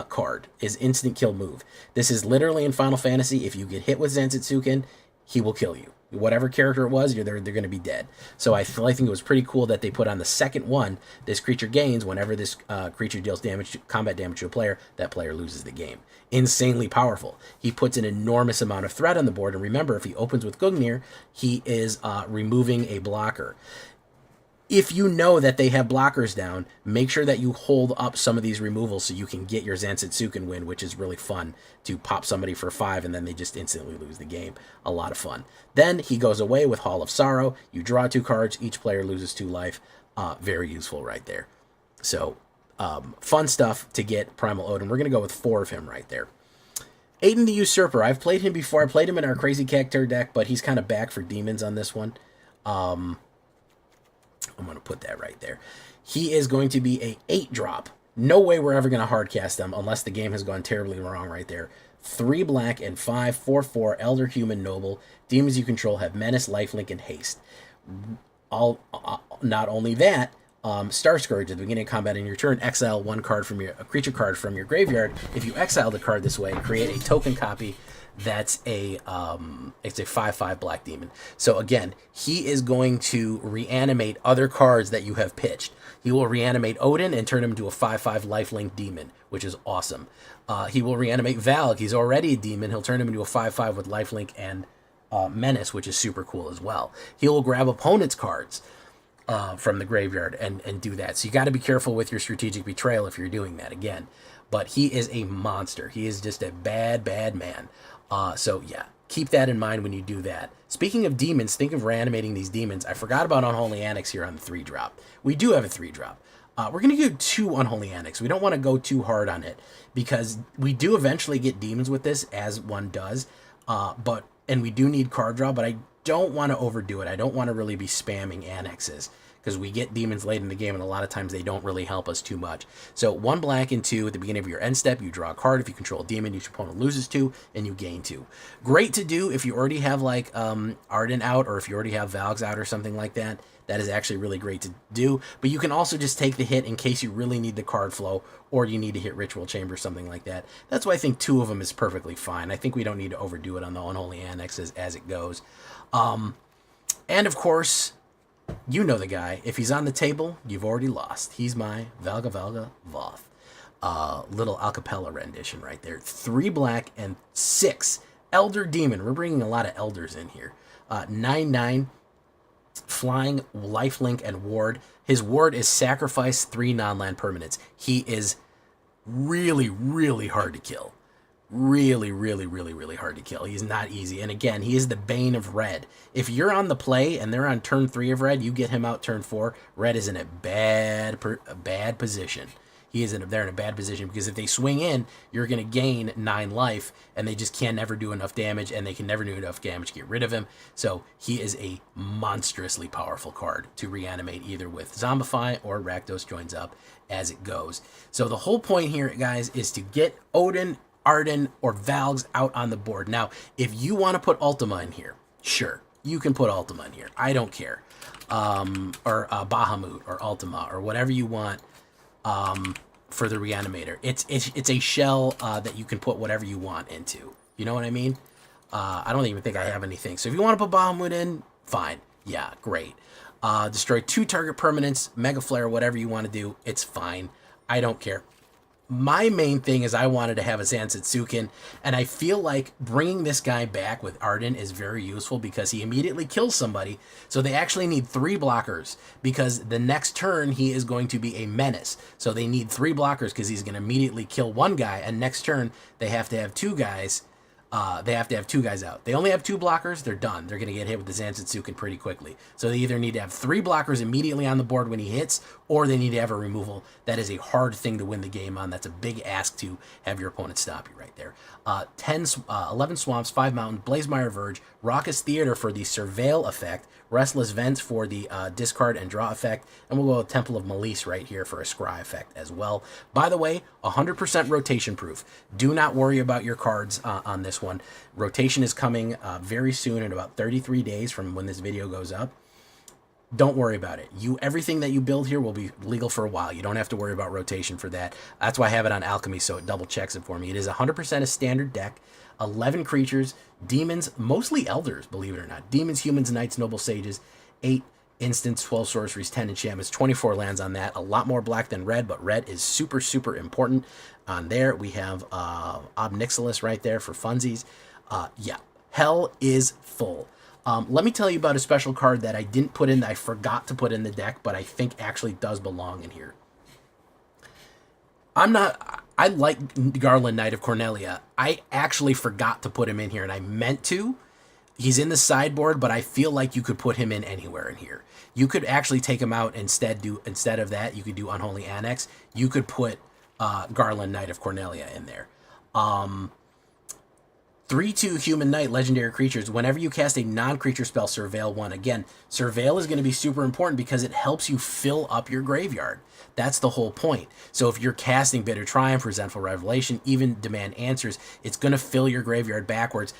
card, his instant kill move. This is literally in Final Fantasy. If you get hit with Zansetsuken, he will kill you. Whatever character it was, they're going to be dead. So I think it was pretty cool that they put on the second one, this creature gains whenever this creature deals combat damage to a player, that player loses the game. Insanely powerful. He puts an enormous amount of threat on the board, and remember, if he opens with Gungnir, he is removing a blocker. If you know that they have blockers down, make sure that you hold up some of these removals so you can get your Zansetsuken win, which is really fun, to pop somebody for 5 and then they just instantly lose the game. A lot of fun. Then he goes away with Hall of Sorrow. You draw 2 cards. Each player loses 2 life. Very useful right there. So fun stuff to get Primal Odin. We're going to go with 4 of him right there. Aiden the Usurper. I've played him before. I played him in our Crazy Cactuar deck, but he's kind of back for demons on this one. I'm going to put that right there. He is going to be a 8-drop. No way we're ever going to hardcast them unless the game has gone terribly wrong right there. 3 black and 5, 4/4, Elder Human Noble. Demons you control have Menace, Lifelink, and Haste. Not only that, Star Scourge at the beginning of combat in your turn, exile a creature card from your graveyard. If you exile the card this way, create a token copy. That's it's a 5/5 black demon. So again, he is going to reanimate other cards that you have pitched. He will reanimate Odin and turn him into a 5/5 lifelink demon, which is awesome. He will reanimate Valg. He's already a demon. He'll turn him into a 5/5 with lifelink and Menace, which is super cool as well. He will grab opponent's cards. from the graveyard and do that. So you got to be careful with your strategic betrayal if you're doing that again. But he is a monster. He is just a bad, bad man. So yeah, keep that in mind when you do that. Speaking of demons, think of reanimating these demons. I forgot about Unholy Annex here on the 3-drop. We do have a 3-drop. We're going to do 2 Unholy Annex. We don't want to go too hard on it because we do eventually get demons with this, as one does. And we do need card draw, but I don't want to overdo it. I don't want to really be spamming annexes because we get demons late in the game, and a lot of times they don't really help us too much. So 1 black and 2 at the beginning of your end step, you draw a card. If you control a demon, each opponent loses 2, and you gain 2. Great to do if you already have like Arden out, or if you already have Valgs out or something like that. That is actually really great to do. But you can also just take the hit in case you really need the card flow, or you need to hit Ritual Chamber, something like that. That's why I think 2 of them is perfectly fine. I think we don't need to overdo it on the Unholy Annexes as it goes. And of course, you know the guy. If he's on the table, you've already lost. He's my Valga Valga Voth. Little acapella rendition right there. 3 black and 6 Elder Demon. We're bringing a lot of elders in here. 9/9 flying, lifelink, and ward. His ward is sacrifice 3 non-land permanents. He is really, really hard to kill. Really, really, really, really hard to kill. He's not easy. And again, he is the bane of red. If you're on the play and they're on turn 3 of red, you get him out turn 4, red is in a bad position. They're in a bad position because if they swing in, you're going to gain 9 life, and they just can never do enough damage, and they can never do enough damage to get rid of him. So he is a monstrously powerful card to reanimate either with Zombify or Rakdos joins up as it goes. So the whole point here, guys, is to get Odin, Arden, or Valgs out on the board. Now, if you want to put Ultima in here, sure, you can put Ultima in here. I don't care. Or Bahamut or Ultima or whatever you want. For the reanimator, it's a shell that you can put whatever you want into. You know what I mean? I don't even think I have anything. So if you want to put Bahamut in, fine. Yeah, great. Destroy 2 target permanents, Mega Flare, whatever you want to do. It's fine. I don't care. My main thing is I wanted to have a Zansatsuken, and I feel like bringing this guy back with Arden is very useful because he immediately kills somebody, so they actually need 3 blockers because the next turn he is going to be a menace. So they need 3 blockers because he's going to immediately kill 1 guy, and next turn they have to have 2 guys. They have to have 2 guys out. They only have 2 blockers, they're done. They're going to get hit with the Zansatsuken pretty quickly. So they either need to have 3 blockers immediately on the board when he hits, or they need to have a removal. That is a hard thing to win the game on. That's a big ask to have your opponent stop you right there. 11 Swamps, 5 Mountains, Blazemire Verge, Raucous Theater for the Surveil effect, Restless Vents for the discard and draw effect, and we'll go with Temple of Malise right here for a Scry effect as well. By the way, 100% rotation proof. Do not worry about your cards on this one. Rotation is coming very soon, in about 33 days from when this video goes up. Don't worry about it. Everything that you build here will be legal for a while. You don't have to worry about rotation for that. That's why I have it on Alchemy, so it double checks it for me. It is 100% a standard deck. 11 creatures, demons, mostly elders, believe it or not. Demons, humans, knights, noble sages, 8 instants, 12 sorceries, 10 enchantments, 24 lands on that. A lot more black than red, but red is super, super important. On there, we have Ob Nixilis right there for funsies. Yeah, hell is full. Let me tell you about a special card that I didn't put in, that I forgot to put in the deck, but I think actually does belong in here. I like Garland, Knight of Cornelia. I actually forgot to put him in here, and I meant to. He's in the sideboard, but I feel like you could put him in anywhere in here. You could actually take him out instead of that. You could do Unholy Annex. You could put Garland, Knight of Cornelia in there. 3/2 Human Knight, legendary creatures. Whenever you cast a non-creature spell, Surveil 1. Again, Surveil is going to be super important because it helps you fill up your graveyard. That's the whole point. So if you're casting Bitter Triumph, Resentful Revelation, even Demand Answers, it's going to fill your graveyard backwards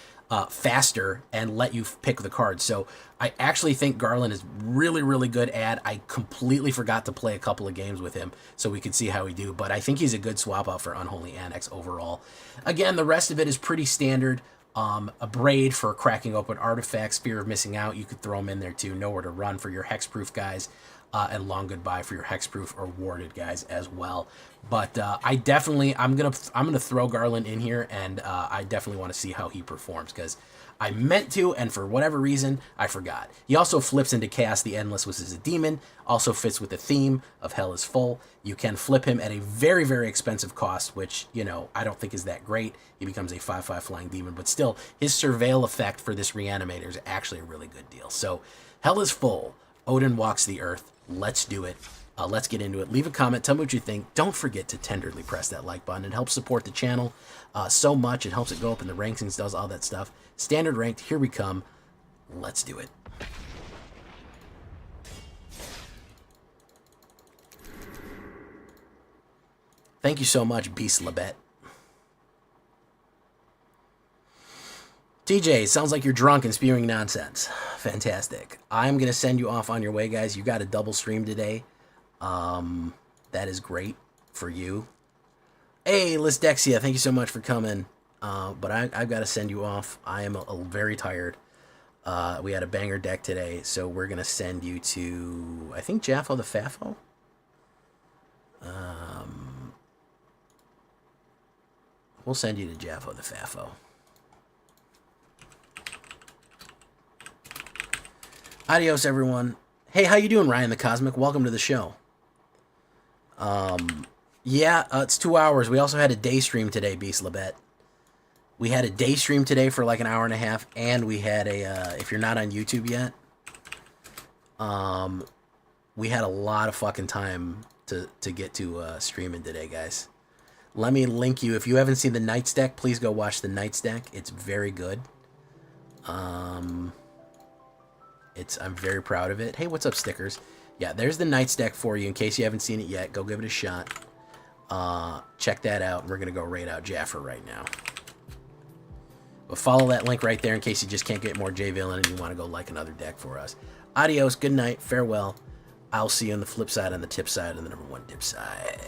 faster and let you pick the cards. So I actually think Garland is really, really good at. I completely forgot to play a couple of games with him so we could see how we do, but I think he's a good swap out for Unholy Annex overall. Again, the rest of it is pretty standard. A Braid for cracking open artifacts, Fear of Missing Out, you could throw them in there too. Nowhere to Run for your hexproof guys. and long goodbye for your hexproof or warded guys as well. But I'm gonna throw Garland in here, and I definitely want to see how he performs, because I meant to, and for whatever reason, I forgot. He also flips into Chaos the Endless, which is a demon. Also fits with the theme of Hell is Full. You can flip him at a very, very expensive cost, which, you know, I don't think is that great. He becomes a 5/5 flying demon, but still, his surveil effect for this reanimator is actually a really good deal. So, Hell is Full. Odin walks the earth. Let's do it. Let's get into it. Leave a comment. Tell me what you think. Don't forget to tenderly press that like button. It helps support the channel so much. It helps it go up in the rankings, does all that stuff. Standard ranked. Here we come. Let's do it. Thank you so much, Beast Labette. TJ, sounds like you're drunk and spewing nonsense. Fantastic. I'm going to send you off on your way, guys. You got a double stream today. That is great for you. Hey, Lisdexia, thank you so much for coming. But I've got to send you off. I am very tired. We had a banger deck today, so we're going to send you to, I think, Jaffo the Fafo? We'll send you to Jaffo the Fafo. Adios, everyone. Hey, how you doing, Ryan the Cosmic? Welcome to the show. Yeah, it's 2 hours. We also had a day stream today, Beast Labette. We had a day stream today for like an hour and a half, and we had a, if you're not on YouTube yet, we had a lot of fucking time to get to streaming today, guys. Let me link you. If you haven't seen the Night's Deck, please go watch the Night's Deck. It's very good. I'm very proud of it. Hey, what's up, Stickers? Yeah, there's the Night's Deck for you in case you haven't seen it yet. Go give it a shot. Check that out. We're going to go raid out Jaffer right now. But follow that link right there in case you just can't get more J-Villain and you want to go like another deck for us. Adios, good night, farewell. I'll see you on the flip side, on the tip side, and the #1 dip side.